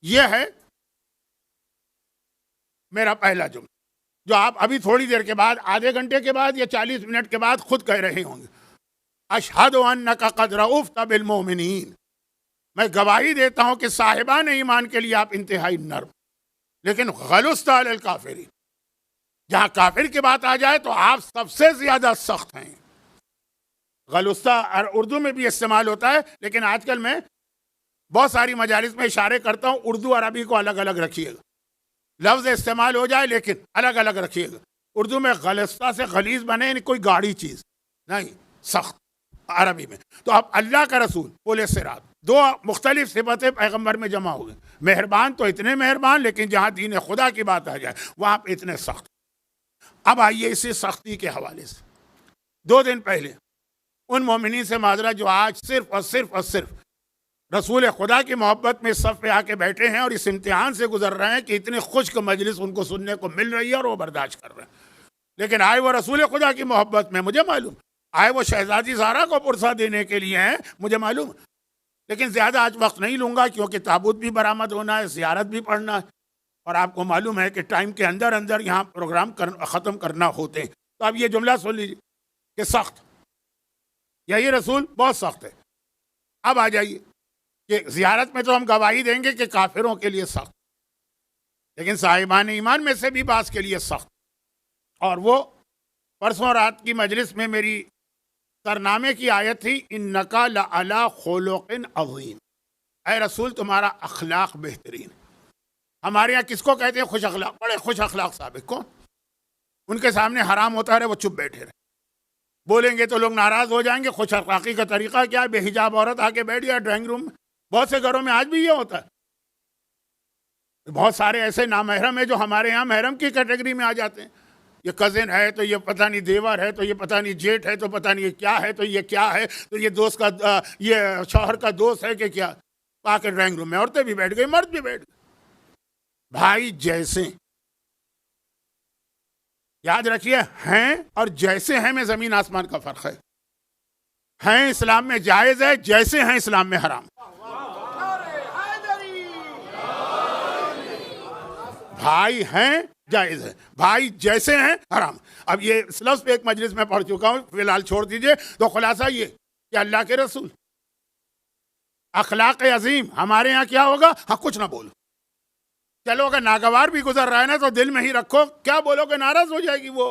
یہ ہے میرا پہلا جملہ جو آپ ابھی تھوڑی دیر کے بعد آدھے گھنٹے کے بعد یا 40 منٹ کے بعد خود کہہ رہے ہوں گے. اشہد انک قد رؤفت بالمؤمنین. میں گواہی دیتا ہوں کہ صاحبان ایمان کے لیے آپ انتہائی نرم لیکن غلظت علی الکافرین. جہاں کافر کی بات آ جائے تو آپ سب سے زیادہ سخت ہیں. غلظت اردو میں بھی استعمال ہوتا ہے لیکن آج کل میں بہت ساری مجالس میں اشارے کرتا ہوں اردو عربی کو الگ الگ رکھیے گا. لفظ استعمال ہو جائے لیکن الگ الگ رکھیے گا. اردو میں غلظتہ سے غلیظ بنے یعنی کوئی گاڑی چیز نہیں سخت عربی میں. تو اب اللہ کا رسول پولے صراط دو مختلف صفتیں پیغمبر میں جمع ہو گئے. مہربان تو اتنے مہربان لیکن جہاں دین خدا کی بات آ جائے وہاں پہ اتنے سخت. اب آئیے اسی سختی کے حوالے سے 2 دن پہلے ان مومنین سے معذرت جو آج صرف رسول خدا کی محبت میں صف پہ آ کے بیٹھے ہیں اور اس امتحان سے گزر رہے ہیں کہ اتنی خشک مجلس ان کو سننے کو مل رہی ہے اور وہ برداشت کر رہے ہیں، لیکن آئے وہ رسول خدا کی محبت میں، مجھے معلوم آئے وہ شہزادی زہرا کو پرسہ دینے کے لیے ہیں، مجھے معلوم، لیکن زیادہ آج وقت نہیں لوں گا کیونکہ تابوت بھی برآمد ہونا ہے، زیارت بھی پڑھنا ہے، اور آپ کو معلوم ہے کہ ٹائم کے اندر یہاں پروگرام ختم کرنا ہوتے ہیں۔ تو اب یہ جملہ سن لیجیے کہ سخت، یہی رسول بہت سخت ہے۔ اب آ جائیے کہ زیارت میں تو ہم گواہی دیں گے کہ کافروں کے لیے سخت، لیکن صاحبان ایمان میں سے بھی بعض کے لیے سخت، اور وہ پرسوں رات کی مجلس میں میری سرنامے کی آیت تھی، انکا لعلی خلق عظیم، اے رسول تمہارا اخلاق بہترین۔ ہمارے یہاں کس کو کہتے ہیں خوش اخلاق؟ بڑے خوش اخلاق ثابت کون؟ ان کے سامنے حرام ہوتا رہے وہ چپ بیٹھے رہے، بولیں گے تو لوگ ناراض ہو جائیں گے۔ خوش اخلاقی کا طریقہ کیا ہے؟ بے حجاب عورت آ کے بیٹھ گیا ڈرائنگ روم میں، بہت سے گھروں میں آج بھی یہ ہوتا ہے۔ بہت سارے ایسے نامحرم ہیں جو ہمارے یہاں محرم کی کیٹیگری میں آ جاتے ہیں، یہ کزن ہے تو یہ پتہ نہیں دیور ہے، تو یہ پتہ نہیں جیٹ ہے، تو پتہ نہیں یہ کیا ہے، تو یہ کیا ہے، تو یہ دوست کا یہ شوہر کا دوست ہے کہ کیا۔ آ کے ڈرائنگ روم میں عورتیں بھی بیٹھ گئی، مرد بھی بیٹھ گئے۔ بھائی جیسے یاد رکھیے، ہیں اور جیسے ہیں میں زمین آسمان کا فرق ہے۔ ہیں اسلام میں جائز ہے، جیسے ہیں اسلام میں حرام۔ بھائی ہیں جائز ہے، بھائی جیسے ہیں حرام۔ اب یہ اس لفظ پہ ایک مجلس میں پڑھ چکا ہوں، فی الحال چھوڑ دیجئے۔ تو خلاصہ یہ کہ اللہ کے رسول اخلاق عظیم، ہمارے یہاں کیا ہوگا؟ ہاں کچھ نہ بولو، چلو اگر ناگوار بھی گزر رہا ہے نا تو دل میں ہی رکھو، کیا بولو کہ ناراض ہو جائے گی، وہ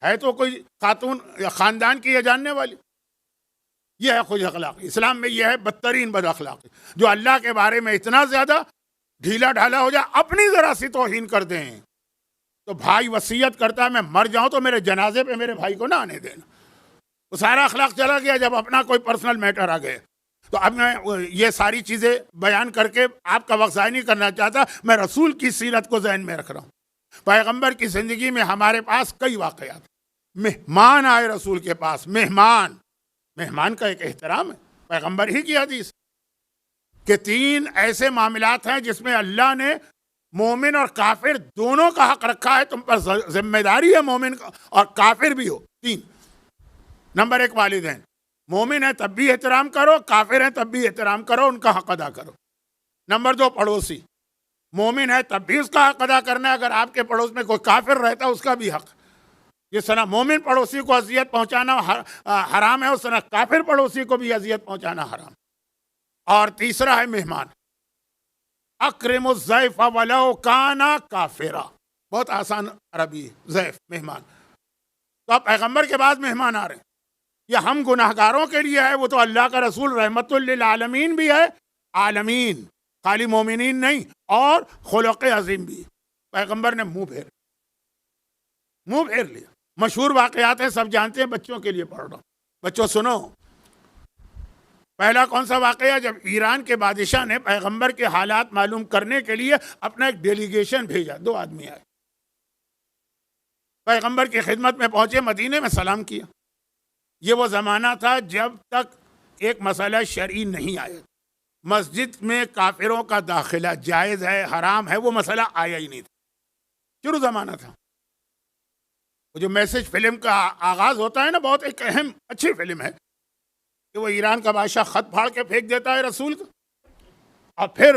ہے تو کوئی خاتون یا خاندان کی یا جاننے والی۔ یہ ہے خوش اخلاقی۔ اسلام میں یہ ہے بدترین بد اخلاقی، جو اللہ کے بارے میں اتنا زیادہ ڈھیلا ڈھالا ہو جائے، اپنی ذرا سی توہین کر دیں تو بھائی وصیت کرتا ہے میں مر جاؤں تو میرے جنازے پہ میرے بھائی کو نہ آنے دینا۔ وہ سارا اخلاق چلا گیا جب اپنا کوئی پرسنل میٹر آ گئے۔ تو اب میں یہ ساری چیزیں بیان کر کے آپ کا وقت ضائع نہیں کرنا چاہتا، میں رسول کی سیرت کو ذہن میں رکھ رہا ہوں۔ پیغمبر کی زندگی میں ہمارے پاس کئی واقعات، مہمان آئے رسول کے پاس، مہمان کا ایک احترام ہے، پیغمبر ہی کی حدیث کہ 3 ایسے معاملات ہیں جس میں اللہ نے مومن اور کافر دونوں کا حق رکھا ہے، تم پر ذمہ داری ہے مومن اور کافر بھی ہو۔ 3، نمبر 1 والدین، مومن ہے تب بھی احترام کرو، کافر ہیں تب بھی احترام کرو، ان کا حق ادا کرو۔ نمبر 2 پڑوسی، مومن ہے تب بھی اس کا حق ادا کرنا ہے، اگر آپ کے پڑوس میں کوئی کافر رہتا ہے اس کا بھی حق۔ جس طرح مومن پڑوسی کو اذیت پہنچانا حرام ہے، اس طرح کافر پڑوسی کو بھی اذیت پہنچانا حرام۔ اور تیسرا ہے مہمان، اکرم الضیف ولو کان کافرا، بہت آسان عربی ہے، ضیف مہمان۔ تو اب پیغمبر کے بعد مہمان آ رہے ہیں، یہ ہم گناہگاروں کے لیے ہے، وہ تو اللہ کا رسول رحمت للعالمین بھی ہے، عالمین خالی مومنین نہیں، اور خلق عظیم بھی۔ پیغمبر نے منہ پھیر لیا۔ مشہور واقعات ہیں، سب جانتے ہیں، بچوں کے لیے پڑھ رہا ہوں، بچوں سنو۔ پہلا کون سا واقعہ؟ جب ایران کے بادشاہ نے پیغمبر کے حالات معلوم کرنے کے لیے اپنا ایک ڈیلیگیشن بھیجا، 2 آدمی آئے، پیغمبر کی خدمت میں پہنچے، مدینے میں سلام کیا۔ یہ وہ زمانہ تھا جب تک ایک مسئلہ شرعی نہیں آیا، مسجد میں کافروں کا داخلہ جائز ہے حرام ہے، وہ مسئلہ آیا ہی نہیں تھا، شروع زمانہ تھا۔ وہ جو میسج فلم کا آغاز ہوتا ہے نا، بہت ایک اہم اچھی فلم ہے کہ وہ ایران کا بادشاہ خط پھاڑ کے پھینک دیتا ہے رسول کا، اور پھر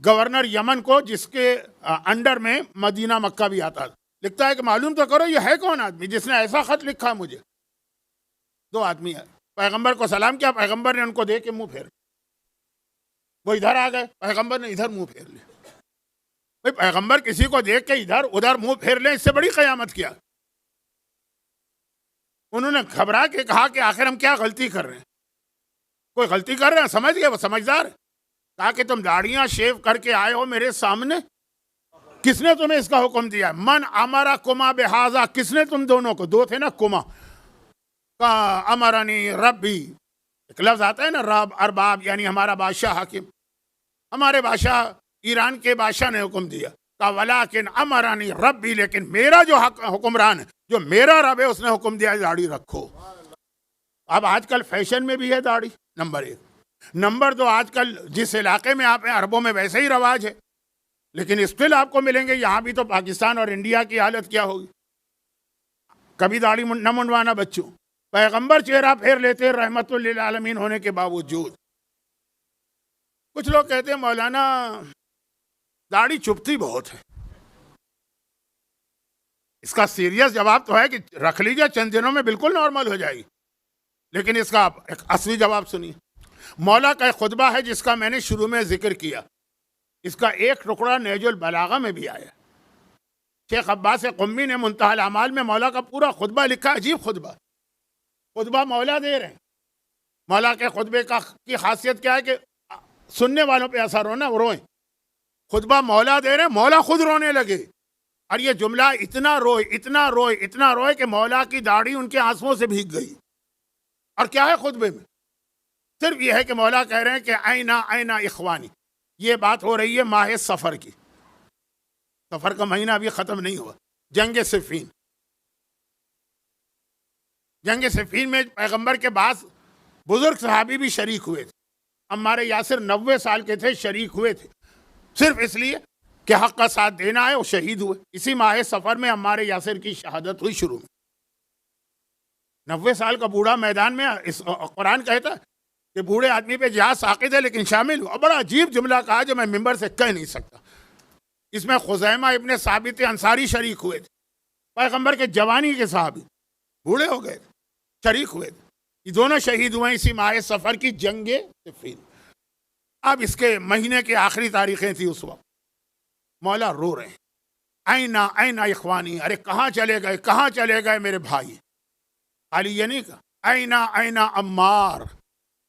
گورنر یمن کو، جس کے انڈر میں مدینہ مکہ بھی آتا ہے، لکھتا ہے کہ معلوم تو کرو یہ ہے کون آدمی جس نے ایسا خط لکھا مجھے۔ 2 آدمی ہے، پیغمبر کو سلام کیا، پیغمبر نے ان کو دیکھ کے منہ پھیر، وہ ادھر آ گئے، پیغمبر نے ادھر منہ پھیر لیا۔ بھائی پیغمبر کسی کو دیکھ کے ادھر ادھر منہ پھیر لیں، اس سے بڑی قیامت کیا؟ انہوں نے گھبرا کے کہا کہ آخر ہم کیا غلطی کر رہے ہیں؟ کوئی غلطی کر رہے ہیں؟ سمجھ گئے وہ سمجھدار ہے۔ کہا کہ تم داڑیاں شیو کر کے آئے ہو میرے سامنے، کس نے تمہیں اس کا حکم دیا؟ من امرا کما بہذا، کس نے تم دونوں کو، 2 تھے نا کما، امرانی ربی، ایک لفظ آتا ہے نا رب، ارباب، یعنی ہمارا بادشاہ حاکم، ہمارے بادشاہ ایران کے بادشاہ نے حکم دیا، کہا ولیکن امرانی ربی، لیکن میرا جو حکمران ہے، جو میرا رب ہے، اس نے حکم دیا داڑھی رکھو۔ اب آج کل فیشن میں بھی ہے داڑھی، نمبر ایک۔ نمبر دو، آج کل جس علاقے میں آپ ہیں عربوں میں ویسے ہی رواج ہے، لیکن اسٹل آپ کو ملیں گے یہاں بھی۔ تو پاکستان اور انڈیا کی حالت کیا ہوگی؟ کبھی داڑھی نہ منڈوانا بچوں، پیغمبر چہرہ پھیر لیتے رحمت للعالمین ہونے کے باوجود۔ کچھ لوگ کہتے ہیں مولانا داڑھی چبھتی بہت ہے۔ اس کا سیریس جواب تو ہے کہ رکھ لیجیے، چند دنوں میں بالکل نارمل ہو جائے گی، لیکن اس کا ایک اصلی جواب سنیے۔ مولا کا ایک خطبہ ہے جس کا میں نے شروع میں ذکر کیا، اس کا ایک ٹکڑا نہج البلاغہ میں بھی آیا۔ شیخ عباس قمی نے منتہی الاعمال میں مولا کا پورا خطبہ لکھا، عجیب خطبہ مولا دے رہے ہیں۔ مولا کے خطبے کی خاصیت کیا ہے کہ سننے والوں پہ اثر ہونا، وہ روئیں۔ خطبہ مولا دے رہے ہیں، مولا خود رونے لگے، اور یہ جملہ اتنا روئے کہ مولا کی داڑھی ان کے آنسوؤں سے بھیگ گئی۔ اور کیا ہے خطبے میں؟ صرف یہ ہے کہ مولا کہہ رہے ہیں کہ اینا اخوانی۔ یہ بات ہو رہی ہے ماہ سفر کی، سفر کا مہینہ ابھی ختم نہیں ہوا، جنگ صفین میں پیغمبر کے بعض بزرگ صحابی بھی شریک ہوئے تھے۔ عمار یاسر 90 سال کے تھے، شریک ہوئے تھے، صرف اس لیے کہ حق کا ساتھ دینا ہے، وہ شہید ہوئے۔ اسی ماہ سفر میں عمار یاسر کی شہادت ہوئی شروع میں۔ 90 سال کا بوڑھا میدان میں، قرآن کہتا ہے کہ بوڑھے آدمی پہ جہاد ساقط ہے لیکن شامل ہوا۔ بڑا عجیب جملہ کہا جو میں ممبر سے کہہ نہیں سکتا۔ اس میں خزیمہ ابن ثابت انصاری شریک ہوئے تھے، پیغمبر کے جوانی کے صحابی، بوڑھے ہو گئے تھے، شریک ہوئے تھے۔ یہ دونوں شہید ہوئے اسی ماہ سفر کی جنگ صفین۔ اب اس کے مہینے کی آخری تاریخیں تھی اس وقت۔ مولا رو رہے ہیں، اینا اخوانی، ارے کہاں چلے گئے میرے بھائی؟ خالی یہ نہیں کہا اینا عمار،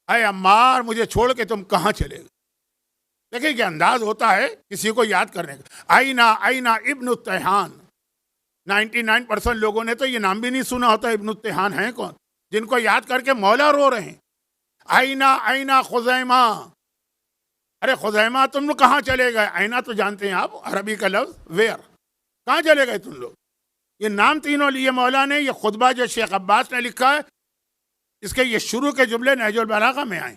اے عمار مجھے چھوڑ کے تم کہاں چلے گئے؟ دیکھیں کہ انداز ہوتا ہے کسی کو یاد کرنے کا۔ اینا ابن التیحان، 99% لوگوں نے تو یہ نام بھی نہیں سنا ہوتا، ابن التیحان ہیں کون، جن کو یاد کر کے مولا رو رہے ہیں۔ اینا خزیمہ، ارے خزیمہ تم کہاں چلے گئے؟ اینا تو جانتے ہیں آپ، عربی کا لفظ ویئر، کہاں چلے گئے تم لوگ؟ یہ نام تینوں لیے مولا نے۔ یہ خطبہ جو شیخ عباس نے لکھا ہے، اس کے یہ شروع کے جملے نہج البلاغہ میں آئے۔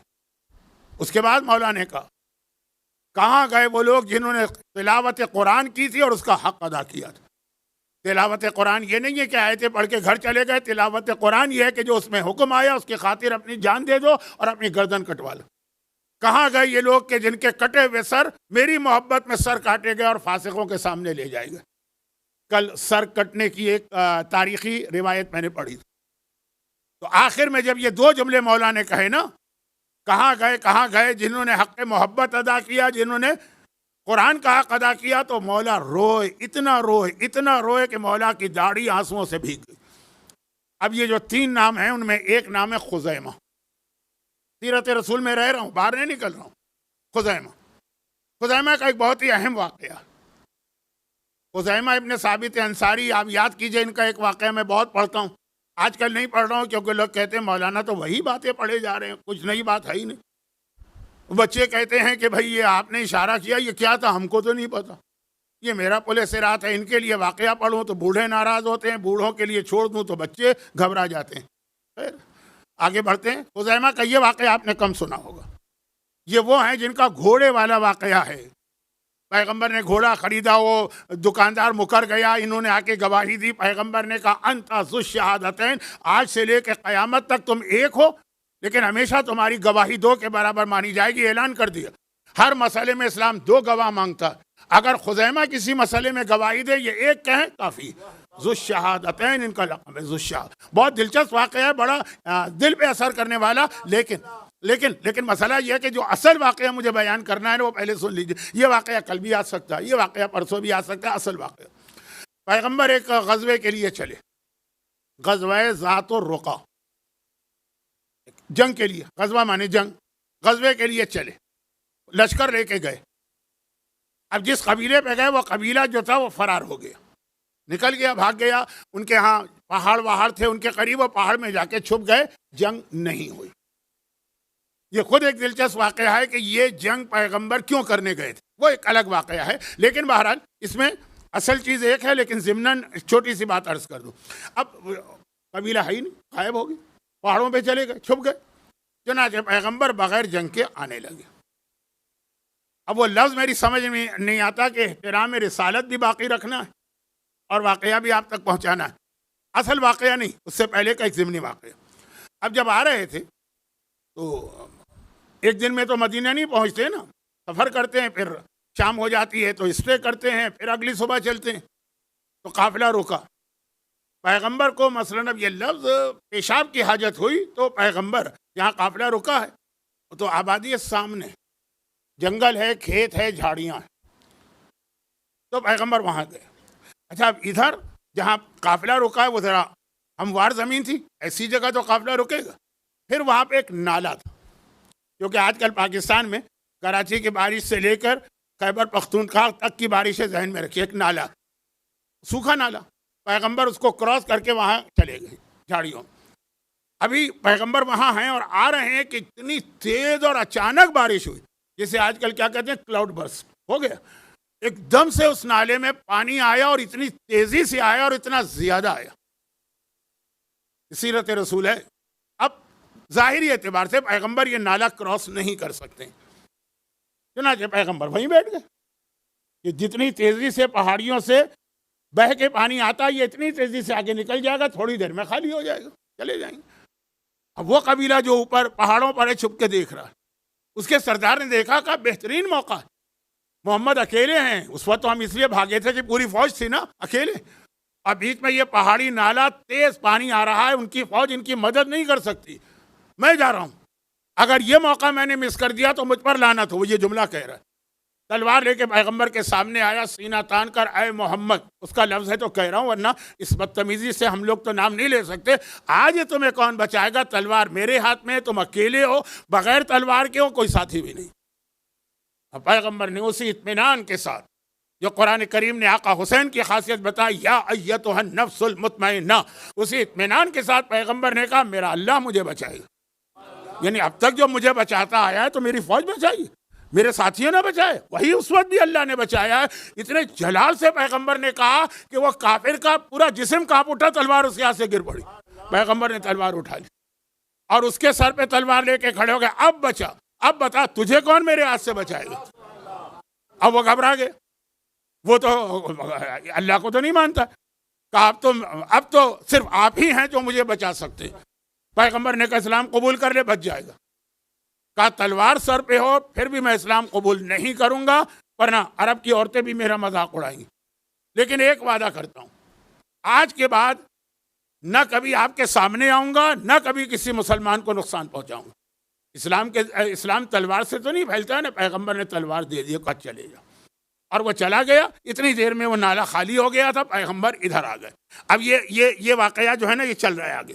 اس کے بعد مولا نے کہا کہاں گئے وہ لوگ جنہوں نے تلاوت قرآن کی تھی اور اس کا حق ادا کیا تھا؟ تلاوت قرآن یہ نہیں ہے کہ آیتیں پڑھ کے گھر چلے گئے، تلاوت قرآن یہ ہے کہ جو اس میں حکم آیا اس کی خاطر اپنی جان دے دو اور اپنی گردن کٹوا لو۔ کہاں گئے یہ لوگ کہ جن کے کٹے ہوئے سر میری محبت میں سر کاٹے گئے اور فاسقوں کے سامنے لے جائے گئے؟ کل سر کٹنے کی ایک تاریخی روایت میں نے پڑھی تھی۔ تو آخر میں جب یہ دو جملے مولا نے کہے نا، کہاں گئے جنہوں نے حق محبت ادا کیا، جنہوں نے قرآن کا حق ادا کیا، تو مولا روئے، اتنا روئے کہ مولا کی داڑھی آنسوؤں سے بھیگ گئی۔ اب یہ جو 3 نام ہیں ان میں ایک نام ہے خزیمہ۔ سیرت رسول میں رہ رہا ہوں، باہر نہیں نکل رہا ہوں۔ خزیمہ کا ایک بہت ہی اہم واقعہ، خزیمہ ابن ثابت انصاری، آپ یاد کیجئے، ان کا ایک واقعہ میں بہت پڑھتا ہوں، آج کل نہیں پڑھ رہا ہوں کیونکہ لوگ کہتے ہیں مولانا تو وہی باتیں پڑھے جا رہے ہیں، کچھ نئی بات ہے ہی نہیں۔ بچے کہتے ہیں کہ بھائی یہ آپ نے اشارہ کیا، یہ کیا تھا؟ ہم کو تو نہیں پتا، یہ میرا پل صراط ہے۔ ان کے لیے واقعہ پڑھوں تو بوڑھے ناراض ہوتے ہیں، بوڑھوں کے لیے چھوڑ دوں تو بچے گھبرا جاتے ہیں۔ خیر آگے بڑھتے ہیں۔ خزیمہ کا یہ واقعہ آپ نے کم سنا ہوگا۔ یہ وہ ہیں جن کا گھوڑے والا واقعہ ہے۔ پیغمبر نے گھوڑا خریدا، وہ دکاندار مکر گیا، انہوں نے آ کے گواہی دی، پیغمبر نے کہا انت ذو الشہادتین، آج سے لے کے قیامت تک تم ایک ہو لیکن ہمیشہ تمہاری گواہی 2 کے برابر مانی جائے گی۔ اعلان کر دیا، ہر مسئلے میں اسلام 2 گواہ مانگتا ہے، اگر خزیمہ کسی مسئلے میں گواہی دے یہ ایک کہیں کافی۔ ذو الشہادتین ان کا لقب ہے، ذو الشہادتین۔ بہت دلچسپ واقعہ ہے، بڑا دل پہ اثر کرنے والا، لیکن مسئلہ یہ ہے کہ جو اصل واقعہ مجھے بیان کرنا ہے وہ پہلے سن لیجیے۔ یہ واقعہ کل بھی آ سکتا ہے، یہ واقعہ پرسوں بھی آ سکتا ہے۔ اصل واقعہ، پیغمبر ایک غزوے کے لیے چلے، غزوہ ذات الرقا، جنگ کے لیے، غزوہ مانے جنگ، غزوے کے لیے چلے، لشکر لے کے گئے۔ اب جس قبیلے پہ گئے وہ قبیلہ جو تھا وہ فرار ہو گیا، نکل گیا، بھاگ گیا۔ ان کے ہاں پہاڑ تھے ان کے قریب، وہ پہاڑ میں جا کے چھپ گئے، جنگ نہیں ہوئی۔ یہ خود ایک دلچسپ واقعہ ہے کہ یہ جنگ پیغمبر کیوں کرنے گئے تھے، وہ ایک الگ واقعہ ہے، لیکن بہرحال اس میں اصل چیز ایک ہے، لیکن ضمناً چھوٹی سی بات عرض کر دوں۔ اب قبیلہ ہے ہی نہیں، غائب ہو گئی، پہاڑوں پہ چلے گئے، چھپ گئے۔ چنانچہ پیغمبر بغیر جنگ کے آنے لگے۔ اب وہ لفظ میری سمجھ میں نہیں آتا کہ احترام رسالت بھی باقی رکھنا ہے اور واقعہ بھی آپ تک پہنچانا ہے۔ اصل واقعہ نہیں، اس سے پہلے کا ایک ضمنی واقعہ۔ اب جب آ رہے تھے تو ایک دن میں تو مدینہ نہیں پہنچتے نا، سفر کرتے ہیں، پھر شام ہو جاتی ہے تو اسٹے کرتے ہیں، پھر اگلی صبح چلتے ہیں۔ تو قافلہ روکا، پیغمبر کو مثلاً اب یہ لفظ پیشاب کی حاجت ہوئی تو پیغمبر جہاں قافلہ رکا ہے تو آبادی ہے سامنے، جنگل ہے، کھیت ہے، جھاڑیاں ہیں، تو پیغمبر وہاں گئے۔ اچھا، اب ادھر جہاں قافلہ رکا ہے وہ ذرا ہموار زمین تھی، ایسی جگہ تو قافلہ رکے گا۔ پھر وہاں پہ ایک نالا تھا، کیونکہ آج کل پاکستان میں کراچی کی بارش سے لے کر خیبر پختونخوا تک کی بارشیں ذہن میں رکھی، ایک نالا، سوکھا نالا، پیغمبر اس کو کراس کر کے وہاں چلے گئے جھاڑیوں۔ ابھی پیغمبر وہاں ہیں اور آ رہے ہیں کہ اتنی تیز اور اچانک بارش ہوئی، جسے آج کل کیا کہتے ہیں کلاؤڈ برسٹ ہو گیا۔ ایک دم سے اس نالے میں پانی آیا اور اتنی تیزی سے آیا اور اتنا زیادہ آیا۔ سیرت رسول ہے۔ اب ظاہری اعتبار سے پیغمبر یہ نالا کراس نہیں کر سکتے، چنانچہ پیغمبر وہیں بیٹھ گئے۔ یہ جتنی تیزی سے پہاڑیوں سے بہہ کے پانی آتا ہے، یہ اتنی تیزی سے آگے نکل جائے گا، تھوڑی دیر میں خالی ہو جائے گا، چلے جائیں گے۔ اب وہ قبیلہ جو اوپر پہاڑوں پر ہے چھپ کے دیکھ رہا ہے، اس کے سردار نے دیکھا کہ بہترین موقع ہے، محمد اکیلے ہیں۔ اس وقت تو ہم اس لیے بھاگے تھے کہ پوری فوج تھی نا، اکیلے، اب بیچ میں یہ پہاڑی نالا، تیز پانی آ رہا ہے، ان کی فوج ان کی مدد نہیں کر سکتی، میں جا رہا ہوں، اگر یہ موقع میں نے مس کر دیا تو مجھ پر لعنت ہو۔ وہ یہ جملہ کہہ رہا ہے، تلوار لے کے پیغمبر کے سامنے آیا، سینہ تان کر اے محمد، اس کا لفظ ہے تو کہہ رہا ہوں، ورنہ اس بدتمیزی سے ہم لوگ تو نام نہیں لے سکتے۔ آج تمہیں کون بچائے گا؟ تلوار میرے ہاتھ میں، تم اکیلے ہو، بغیر تلوار کے ہو، کوئی ساتھی بھی نہیں۔ اب پیغمبر نے اسی اطمینان کے ساتھ جو قرآن کریم نے آقا حسین کی خاصیت بتائی، یا ایتھا النفس المطمئنہ، اسی اطمینان کے ساتھ پیغمبر نے کہا میرا اللہ مجھے بچائے گا۔ یعنی اب تک جو مجھے بچاتا آیا ہے تو میری فوج بچائی، میرے ساتھیوں نے بچائے، وہی اس وقت بھی اللہ نے بچایا ہے۔ اتنے جلال سے پیغمبر نے کہا کہ وہ کافر کا پورا جسم کانپ اٹھا، تلوار اس کے ہاتھ سے گر پڑی، پیغمبر نے تلوار اٹھا لی اور اس کے سر پہ تلوار لے کے کھڑے ہو گئے، اب بچا، اب بتا تجھے کون میرے ہاتھ سے بچائے گا؟ اب وہ گھبرا گئے، وہ تو اللہ کو تو نہیں مانتا، کہا اب تو صرف آپ ہی ہیں جو مجھے بچا سکتے۔ پیغمبر نے کہا اسلام قبول کر لے، بچ جائے گا۔ کہا تلوار سر پہ ہو پھر بھی میں اسلام قبول نہیں کروں گا، ورنہ عرب کی عورتیں بھی میرا مذاق اڑائیں گی، لیکن ایک وعدہ کرتا ہوں، آج کے بعد نہ کبھی آپ کے سامنے آؤں گا، نہ کبھی کسی مسلمان کو نقصان پہنچاؤں گا۔ اسلام تلوار سے تو نہیں پھیلتا ہے نا۔ پیغمبر نے تلوار دے دی، کہا چلے جا، اور وہ چلا گیا۔ اتنی دیر میں وہ نالا خالی ہو گیا تھا، پیغمبر ادھر آ گئے۔ اب یہ واقعہ جو ہے نا یہ چل رہا ہے آگے۔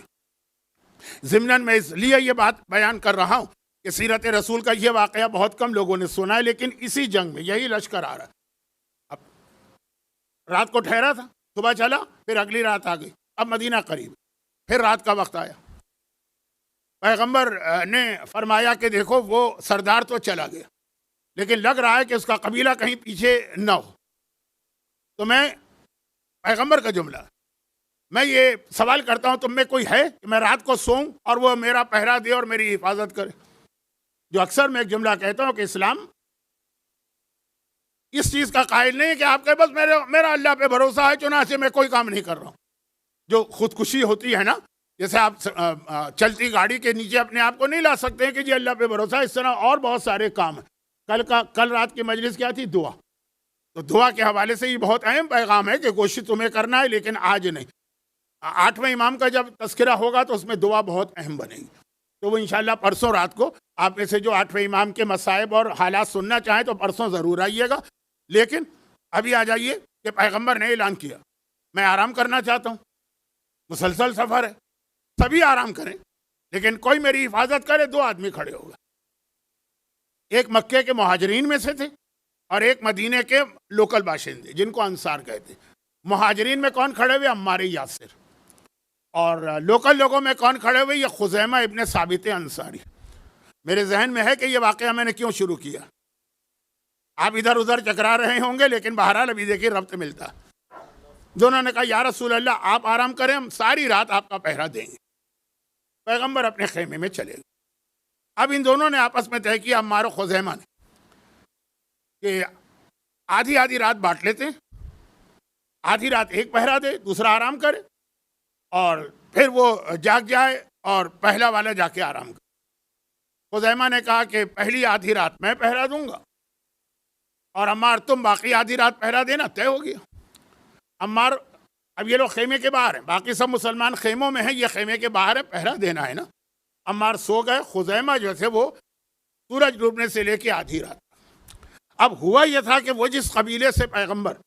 ضمناً میں اس لیے یہ بات بیان کر رہا ہوں کہ سیرت رسول کا یہ واقعہ بہت کم لوگوں نے سنا ہے، لیکن اسی جنگ میں یہی لشکر آ رہا ہے۔ اب رات کو ٹھہرا تھا، صبح چلا، پھر اگلی رات آ گئی، اب مدینہ قریب، پھر رات کا وقت آیا۔ پیغمبر نے فرمایا کہ دیکھو وہ سردار تو چلا گیا، لیکن لگ رہا ہے کہ اس کا قبیلہ کہیں پیچھے نہ ہو۔ تو میں پیغمبر کا جملہ، میں یہ سوال کرتا ہوں تم میں کوئی ہے کہ میں رات کو سوؤں اور وہ میرا پہرا دے اور میری حفاظت کرے؟ جو اکثر میں ایک جملہ کہتا ہوں کہ اسلام اس چیز کا قائل نہیں ہے کہ آپ کے بس میرا اللہ پہ بھروسہ ہے چنانچہ میں کوئی کام نہیں کر رہا ہوں۔ جو خودکشی ہوتی ہے نا، جیسے آپ چلتی گاڑی کے نیچے اپنے آپ کو نہیں لا سکتے ہیں کہ جی اللہ پہ بھروسہ ہے، اس طرح اور بہت سارے کام ہیں۔ کل رات کی مجلس کیا تھی؟ دعا۔ تو دعا کے حوالے سے یہ بہت اہم پیغام ہے کہ کوشش تمہیں کرنا ہے، لیکن آج نہیں۔ 8ویں امام کا جب تذکرہ ہوگا تو اس میں دعا بہت اہم بنے گی، تو وہ انشاءاللہ پرسوں رات کو آپ میں سے جو 8ویں امام کے مصائب اور حالات سننا چاہیں تو پرسوں ضرور آئیے گا۔ لیکن ابھی آ جائیے کہ پیغمبر نے اعلان کیا میں آرام کرنا چاہتا ہوں، مسلسل سفر ہے، سبھی آرام کریں، لیکن کوئی میری حفاظت کرے۔ 2 آدمی کھڑے ہو گئے، ایک مکے کے مہاجرین میں سے تھے اور ایک مدینے کے لوکل باشندے جن کو انصار کہتے ہیں۔ مہاجرین میں کون کھڑے ہوئے؟ عمار یاسر۔ اور لوکل لوگوں میں کون کھڑے ہوئے؟ یہ خزیمہ ابن ثابت انصاری۔ میرے ذہن میں ہے کہ یہ واقعہ میں نے کیوں شروع کیا، آپ ادھر ادھر چکرا رہے ہوں گے، لیکن بہرحال ابھی دیکھیے ربط ملتا۔ دونوں نے کہا یا رسول اللہ آپ آرام کریں، ہم ساری رات آپ کا پہرا دیں گے۔ پیغمبر اپنے خیمے میں چلے گئے۔ اب ان دونوں نے آپس میں طے کیا، عمار و خزیمہ نے، کہ آدھی آدھی رات بانٹ لیتے ہیں، آدھی رات ایک پہرا دے، دوسرا آرام کرے، اور پھر وہ جاگ جائے اور پہلا والا جا کے آرام کرے۔ خزیمہ نے کہا کہ پہلی آدھی رات میں پہرا دوں گا، اور عمار تم باقی آدھی رات پہرا دینا۔ طے ہو گیا۔ عمار، اب یہ لوگ خیمے کے باہر ہیں، باقی سب مسلمان خیموں میں ہیں، یہ خیمے کے باہر ہے، پہرا دینا ہے نا۔ عمار سو گئے، خزیمہ جو تھے وہ سورج ڈوبنے سے لے کے آدھی رات۔ اب ہوا یہ تھا کہ وہ جس قبیلے سے پیغمبر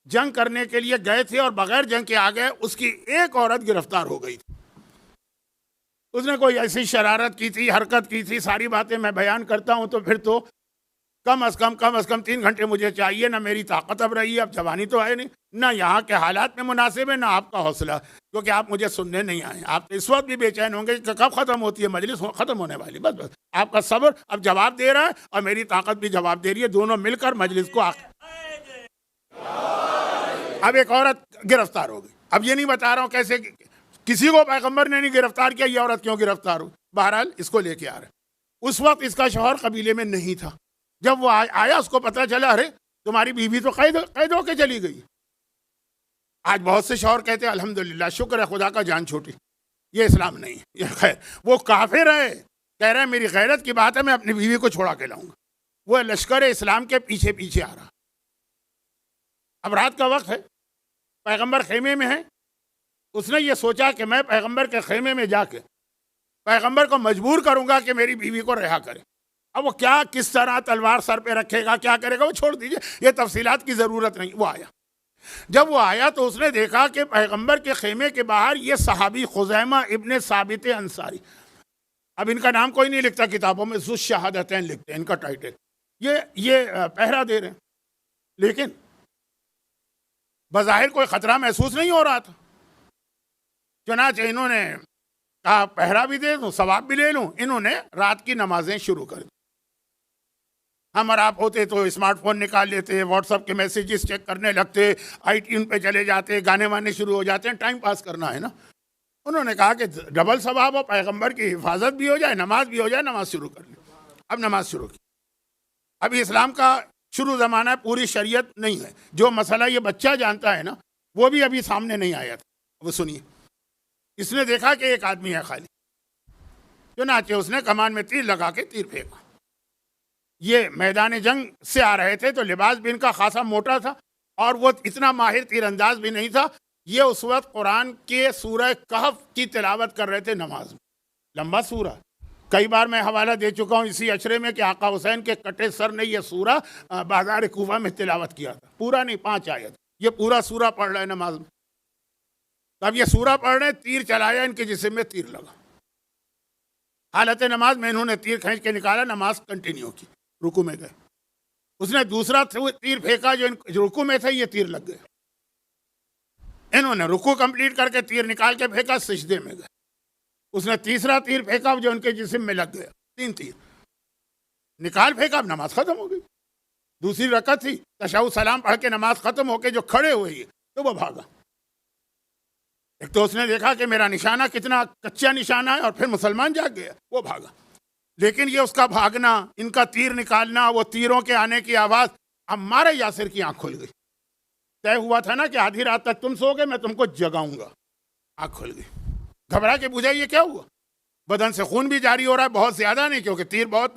جنگ کرنے کے لیے گئے تھے اور بغیر جنگ کے آ گئے، اس کی ایک عورت گرفتار ہو گئی تھی۔ اس نے کوئی ایسی شرارت کی تھی، حرکت کی تھی، ساری باتیں میں بیان کرتا ہوں تو پھر تو کم از کم 3 گھنٹے مجھے چاہیے، نہ میری طاقت اب رہی ہے، اب جوانی تو ہے نہیں، نہ یہاں کے حالات میں مناسب ہے، نہ آپ کا حوصلہ، کیونکہ آپ مجھے سننے نہیں آئے۔ آپ اس وقت بھی بے چین ہوں گے کہ کب ختم ہوتی ہے مجلس، ختم ہونے والی، بس آپ کا صبر اب جواب دے رہا ہے اور میری طاقت بھی جواب دے رہی ہے، دونوں مل کر مجلس کو اب ایک عورت گرفتار ہو گئی۔ اب یہ نہیں بتا رہا ہوں کیسے، کسی کو پیغمبر نے نہیں گرفتار کیا، یہ عورت کیوں گرفتار ہو، بہرحال اس کو لے کے آ رہے۔ اس وقت اس کا شوہر قبیلے میں نہیں تھا۔ جب وہ آیا، اس کو پتہ چلا، ارے تمہاری بیوی تو قید ہو کے چلی گئی۔ آج بہت سے شوہر کہتے ہیں الحمدللہ، شکر ہے خدا کا جان چھوٹی، یہ اسلام نہیں ہے، یہ خیر، وہ کافر ہے، کہہ رہے ہیں میری غیرت کی بات ہے، میں اپنی بیوی کو چھوڑا کے لاؤں گا۔ وہ لشکر اسلام کے پیچھے پیچھے آ رہا۔ اب رات کا وقت ہے، پیغمبر خیمے میں ہے۔ اس نے یہ سوچا کہ میں پیغمبر کے خیمے میں جا کے پیغمبر کو مجبور کروں گا کہ میری بیوی کو رہا کرے۔ اب وہ کیا، کس طرح تلوار سر پہ رکھے گا، کیا کرے گا، وہ چھوڑ دیجئے، یہ تفصیلات کی ضرورت نہیں۔ وہ آیا، جب وہ آیا تو اس نے دیکھا کہ پیغمبر کے خیمے کے باہر یہ صحابی خزیمہ ابن ثابت انصاری، اب ان کا نام کوئی نہیں لکھتا کتابوں میں، ذو الشہادتین لکھتے ہیں ان کا ٹائٹل، یہ پہرا دے رہے ہیں، لیکن بظاہر کوئی خطرہ محسوس نہیں ہو رہا تھا۔ چنانچہ انہوں نے کہا پہرا بھی دے دوں، ثواب بھی لے لوں۔ انہوں نے رات کی نمازیں شروع کر دی۔ ہم اور آپ ہوتے تو اسمارٹ فون نکال لیتے، واٹس ایپ کے میسیجز چیک کرنے لگتے، آئی ٹیون پہ چلے جاتے، گانے وانے شروع ہو جاتے ہیں، ٹائم پاس کرنا ہے نا۔ انہوں نے کہا کہ ڈبل ثواب ہو، پیغمبر کی حفاظت بھی ہو جائے، نماز بھی ہو جائے، نماز شروع کر لی۔ اب نماز شروع کی۔ ابھی اسلام کا شروع زمانہ ہے، پوری شریعت نہیں ہے۔ جو مسئلہ یہ بچہ جانتا ہے نا، وہ بھی ابھی سامنے نہیں آیا تھا۔ وہ سنیے، اس نے دیکھا کہ ایک آدمی ہے خالی، چنانچہ اس نے کمان میں تیر لگا کے تیر پھینکا۔ یہ میدان جنگ سے آ رہے تھے تو لباس بھی ان کا خاصا موٹا تھا اور وہ اتنا ماہر تیر انداز بھی نہیں تھا۔ یہ اس وقت قرآن کے سورہ کہف کی تلاوت کر رہے تھے نماز میں، لمبا سورہ، کئی بار میں حوالہ دے چکا ہوں اسی اشرے میں کہ آقا حسین کے کٹے سر نے یہ سورہ بازار کوفہ میں تلاوت کیا تھا، پورا نہیں، 5 آیت، یہ پورا سورہ پڑھ رہے ہیں نماز میں۔ اب یہ سورہ پڑھ رہے ہیں، تیر چلایا، ان کے جسم میں تیر لگا۔ حالت نماز میں انہوں نے تیر کھینچ کے نکالا، نماز کنٹینیو کی، رکوع میں گئے۔ اس نے دوسرا تیر پھینکا جو رکوع میں تھے، یہ تیر لگ گئے۔ انہوں نے رکوع کمپلیٹ کر کے تیر نکال کے پھینکا، سجدے میں گئے۔ اس نے تیسرا تیر پھینکا جو ان کے جسم میں لگ گیا، 3 تیر نکال پھینکا، اب نماز ختم ہو گئی۔ دوسری رکعت تھی، تشہد سلام پڑھ کے نماز ختم ہو کے جو کھڑے ہوئے تو وہ بھاگا۔ ایک تو اس نے دیکھا کہ میرا نشانہ کتنا کچا نشانہ ہے، اور پھر مسلمان جاگ گیا، وہ بھاگا۔ لیکن یہ اس کا بھاگنا، ان کا تیر نکالنا، وہ تیروں کے آنے کی آواز، عمار یاسر کی آنکھ کھل گئی۔ طے ہوا تھا نا کہ آدھی رات تک تم سو گے، میں تم کو جگاؤں گا۔ آنکھ کھل گئی، گھبرا کے پوچھا یہ کیا ہوا؟ بدن سے خون بھی جاری ہو رہا ہے، بہت زیادہ نہیں کیونکہ تیر بہت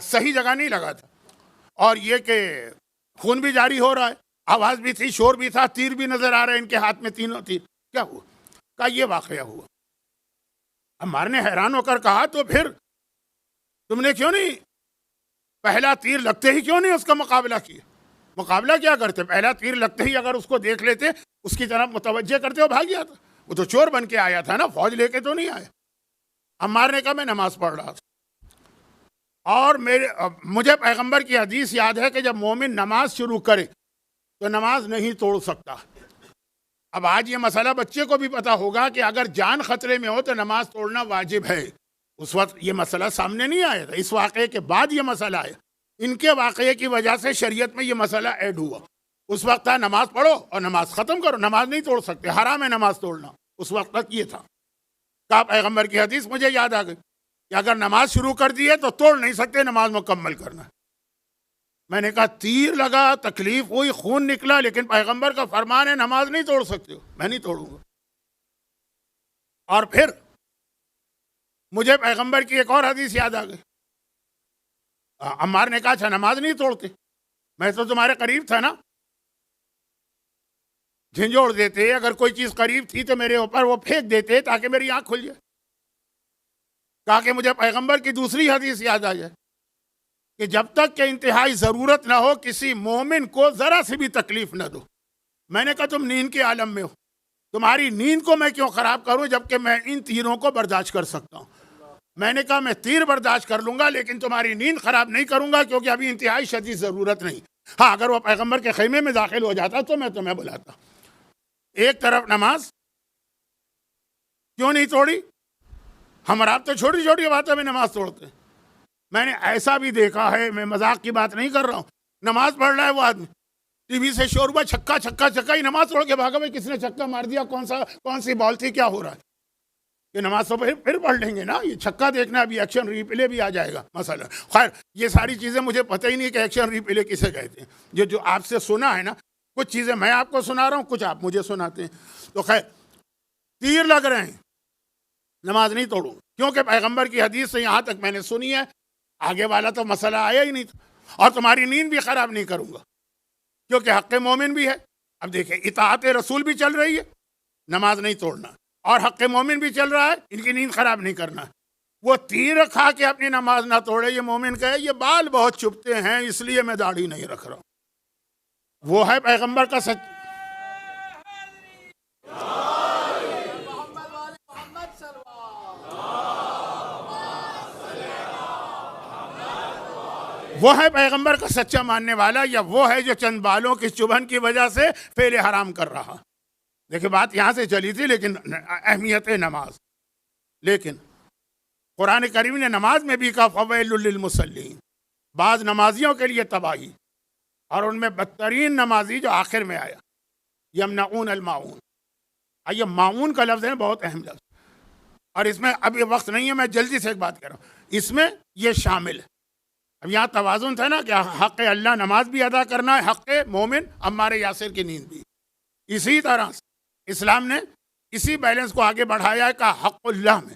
صحیح جگہ نہیں لگا تھا، اور یہ کہ خون بھی جاری ہو رہا ہے، آواز بھی تھی، شور بھی تھا، تیر بھی نظر آ رہا ہے ان کے ہاتھ میں، تینوں تیر۔ کیا ہوا؟ کہا یہ واقعہ ہوا۔ عمار نے حیران ہو کر کہا تو پھر تم نے کیوں نہیں پہلا تیر لگتے ہی کیوں نہیں اس کا مقابلہ کیا؟ مقابلہ کیا کرتے؟ پہلا تیر لگتے ہی اگر اس کو دیکھ لیتے، اس کی طرف متوجہ کرتے، وہ بھاگ جاتا۔ وہ تو چور بن کے آیا تھا نا، فوج لے کے تو نہیں آیا۔ عمار نے کہا میں نماز پڑھ رہا تھا، اور مجھے پیغمبر کی حدیث یاد ہے کہ جب مومن نماز شروع کرے تو نماز نہیں توڑ سکتا۔ اب آج یہ مسئلہ بچے کو بھی پتا ہوگا کہ اگر جان خطرے میں ہو تو نماز توڑنا واجب ہے۔ اس وقت یہ مسئلہ سامنے نہیں آیا تھا، اس واقعے کے بعد یہ مسئلہ آیا۔ ان کے واقعے کی وجہ سے شریعت میں یہ مسئلہ ایڈ ہوا۔ اس وقت تھا نماز پڑھو اور نماز ختم کرو، نماز نہیں توڑ سکتے، حرام ہے نماز توڑنا، اس وقت تک یہ تھا۔ کہا پیغمبر کی حدیث مجھے یاد آ گئی کہ اگر نماز شروع کر دی ہے تو توڑ نہیں سکتے، نماز مکمل کرنا ہے۔ میں نے کہا تیر لگا، تکلیف ہوئی، خون نکلا، لیکن پیغمبر کا فرمان ہے نماز نہیں توڑ سکتے ہو، میں نہیں توڑوں گا۔ اور پھر مجھے پیغمبر کی ایک اور حدیث یاد آ گئی۔ عمار نے کہا اچھا نماز نہیں توڑتے، میں تو تمہارے قریب تھا نا، جھنجھوڑ دیتے، اگر کوئی چیز قریب تھی تو میرے اوپر وہ پھینک دیتے تاکہ میری آنکھ کھل جائے۔ کہا کہ مجھے پیغمبر کی دوسری حدیث یاد آ جائے کہ جب تک کہ انتہائی ضرورت نہ ہو کسی مومن کو ذرا سی بھی تکلیف نہ دو۔ میں نے کہا تم نیند کے عالم میں ہو، تمہاری نیند کو میں کیوں خراب کروں جبکہ میں ان تیروں کو برداشت کر سکتا ہوں۔ میں نے کہا میں تیر برداشت کر لوں گا لیکن تمہاری نیند خراب نہیں کروں گا کیونکہ ابھی انتہائی شدید ضرورت نہیں۔ ہاں اگر وہ پیغمبر کے خیمے میں داخل ہو جاتا تو میں تمہیں بلاتا۔ ایک طرف نماز کیوں نہیں توڑی؟ ہم اور آپ تو چھوٹی چھوٹی باتوں میں نماز توڑتے ہیں۔ میں نے ایسا بھی دیکھا ہے، میں مذاق کی بات نہیں کر رہا ہوں، نماز پڑھ رہا ہے وہ آدمی، ٹی وی سے شور ہوا چھکا چھکا چھکا، ہی نماز توڑ کے بھاگا، بھائی کس نے چھکا مار دیا، کون سی بال تھی، کیا ہو رہا ہے؟ یہ نماز تو پھر پڑھ لیں گے نا، یہ چھکا دیکھنا ابھی ایکشن ری پلے بھی آ جائے گا مسئلہ۔ خیر یہ ساری چیزیں مجھے پتہ ہی نہیں کہ ایکشن ری پلے کسے کہتے ہیں، یہ جو آپ سے سنا ہے نا، کچھ چیزیں میں آپ کو سنا رہا ہوں، کچھ آپ مجھے سناتے ہیں۔ تو خیر تیر لگ رہے ہیں، نماز نہیں توڑوں کیونکہ پیغمبر کی حدیث سے یہاں تک میں نے سنی ہے، آگے والا تو مسئلہ آیا ہی نہیں تھا، اور تمہاری نیند بھی خراب نہیں کروں گا کیونکہ حق مومن بھی ہے۔ اب دیکھیں اطاعت رسول بھی چل رہی ہے، نماز نہیں توڑنا، اور حق مومن بھی چل رہا ہے، ان کی نیند خراب نہیں کرنا۔ وہ تیر کھا کے اپنی نماز نہ توڑے، یہ مومن کہے یہ بال بہت چبھتے ہیں اس لیے میں داڑھی نہیں رکھ رہا ہوں۔ وہ ہے پیغمبر کا سچ، وہ ہے پیغمبر کا سچا ماننے والا، یا وہ ہے جو چند بالوں کی چبھن کی وجہ سے فعل حرام کر رہا؟ دیکھیں بات یہاں سے چلی تھی، لیکن اہمیت نماز، لیکن قرآن کریم نے نماز میں بھی کہا فویل للمصلین، بعض نمازیوں کے لیے تباہی، اور ان میں بدترین نمازی جو آخر میں آیا یمنعون الماعون۔ یہ معون کا لفظ ہے بہت اہم لفظ، اور اس میں اب یہ وقت نہیں ہے، میں جلدی سے ایک بات کر رہا ہوں، اس میں یہ شامل ہے۔ اب یہاں توازن تھا نا کہ حق اللہ نماز بھی ادا کرنا ہے، حق مومن عمار یاسر کی نیند بھی۔ اسی طرح سے اسلام نے اسی بیلنس کو آگے بڑھایا ہے کہ حق اللہ میں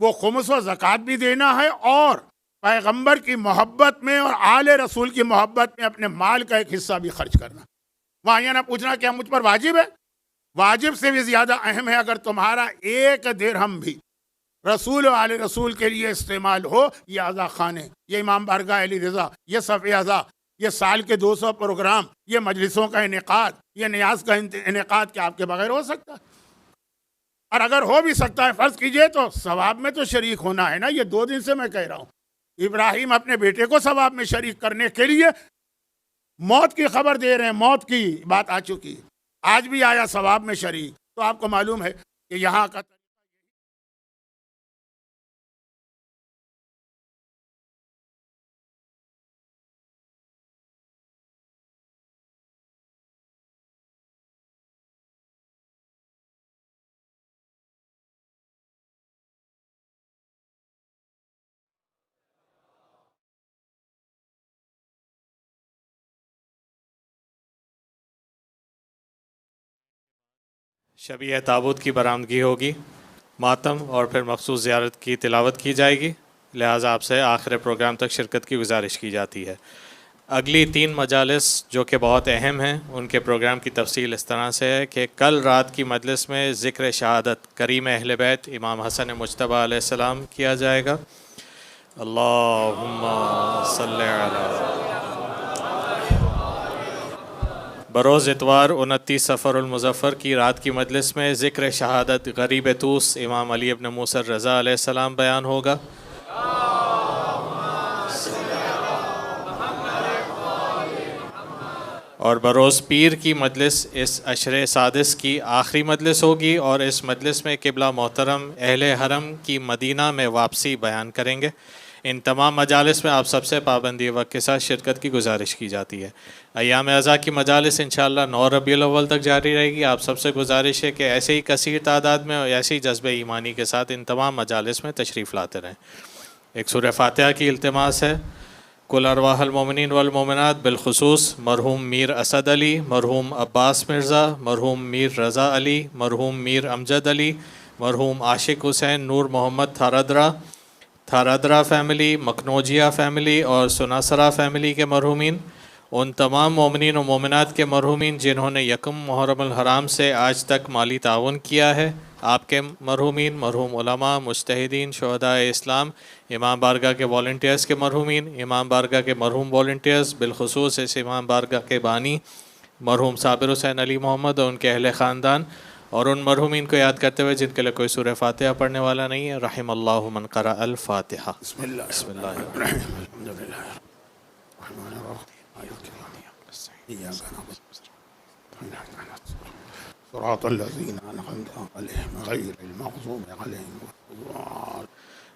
وہ خمس و زکوٰۃ بھی دینا ہے، اور پیغمبر کی محبت میں اور آل رسول کی محبت میں اپنے مال کا ایک حصہ بھی خرچ کرنا۔ وہاں یہ نہ پوچھنا کیا مجھ پر واجب ہے، واجب سے بھی زیادہ اہم ہے اگر تمہارا ایک درہم بھی رسول و آل رسول کے لیے استعمال ہو، یہ عزا خانے، یہ امام بارگاہ علی رضا، یہ صف اعضاء، یہ سال کے 200 پروگرام، یہ مجلسوں کا انعقاد، یہ نیاز کا انعقاد، کیا آپ کے بغیر ہو سکتا ہے؟ اور اگر ہو بھی سکتا ہے فرض کیجئے تو ثواب میں تو شریک ہونا ہے نا۔ یہ 2 دن سے میں کہہ رہا ہوں، ابراہیم اپنے بیٹے کو ثواب میں شریک کرنے کے لیے موت کی خبر دے رہے ہیں، موت کی بات آ چکی، آج بھی آیا ثواب میں شریک۔ تو آپ کو معلوم ہے کہ یہاں کا شبیہ تابوت کی برآمدگی ہوگی، ماتم اور پھر مخصوص زیارت کی تلاوت کی جائے گی، لہٰذا آپ سے آخر پروگرام تک شرکت کی گزارش کی جاتی ہے۔ اگلی 3 مجالس جو کہ بہت اہم ہیں، ان کے پروگرام کی تفصیل اس طرح سے ہے کہ کل رات کی مجلس میں ذکر شہادت کریم اہل بیت امام حسن مجتبیٰ علیہ السلام کیا جائے گا۔ اللہم صلی علی۔ بروز اتوار 29 صفر المظفر کی رات کی مجلس میں ذکر شہادت غریب طوس امام علی ابن موسیٰ الرضا علیہ السلام بیان ہوگا۔ اور بروز پیر کی مجلس اس عشر سادس کی آخری مجلس ہوگی، اور اس مجلس میں قبلہ محترم اہل حرم کی مدینہ میں واپسی بیان کریں گے ان تمام مجالس میں آپ سب سے پابندی وقت کے ساتھ شرکت کی گزارش کی جاتی ہے۔ ایام اعزا کی مجالس انشاءاللہ 9 ربیع الاول تک جاری رہے گی۔ آپ سب سے گزارش ہے کہ ایسے ہی کثیر تعداد میں اور ایسے ہی جذبہ ایمانی کے ساتھ ان تمام مجالس میں تشریف لاتے رہیں۔ ایک سورہ فاتحہ کی التماس ہے۔ کل ارواح المومنین والمومنات بالخصوص مرحوم میر اسد علی، مرحوم عباس مرزا، مرحوم میر رضا علی، مرحوم میر امجد علی، مرحوم عاشق حسین نور محمد تھارادرا فیملی، مکنوجیہ فیملی اور سناسرا فیملی کے مرحومین، ان تمام مومنین و مومنات کے مرحومین جنہوں نے یکم محرم الحرام سے آج تک مالی تعاون کیا ہے، آپ کے مرحومین، مرحوم علماء، مجتہدین، شہداء اسلام، امام بارگاہ کے والنٹیئرز کے مرحومین، امام بارگاہ کے مرحوم والنٹیئرز، بالخصوص اس امام بارگاہ کے بانی مرحوم صابر حسین علی محمد اور ان کے اہل خاندان، اور ان مرحومین کو یاد کرتے ہوئے جن کے لیے کوئی سورہ فاتحہ پڑھنے والا نہیں ہے، رحم اللہ من قرأ الفاتحہ۔ بسم اللہ بسم اللہ الحمد للہ الرحمن الرحیم ایاک نعبد صراط الذین انعمت علیہم غیر المغضوب علیہم ولا الضالین۔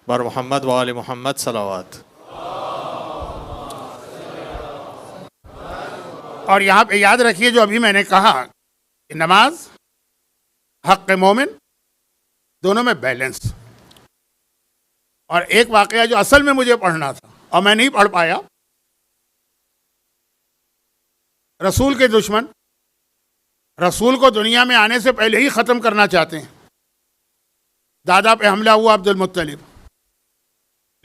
بر محمد و آل محمد صلوات۔ اور یہاں پہ یاد رکھیے جو ابھی میں نے کہا کہ نماز، حق مومن، دونوں میں بیلنس۔ اور ایک واقعہ جو اصل میں مجھے پڑھنا تھا اور میں نہیں پڑھ پایا، رسول کے دشمن رسول کو دنیا میں آنے سے پہلے ہی ختم کرنا چاہتے ہیں۔ دادا پہ حملہ ہوا عبد المطلب،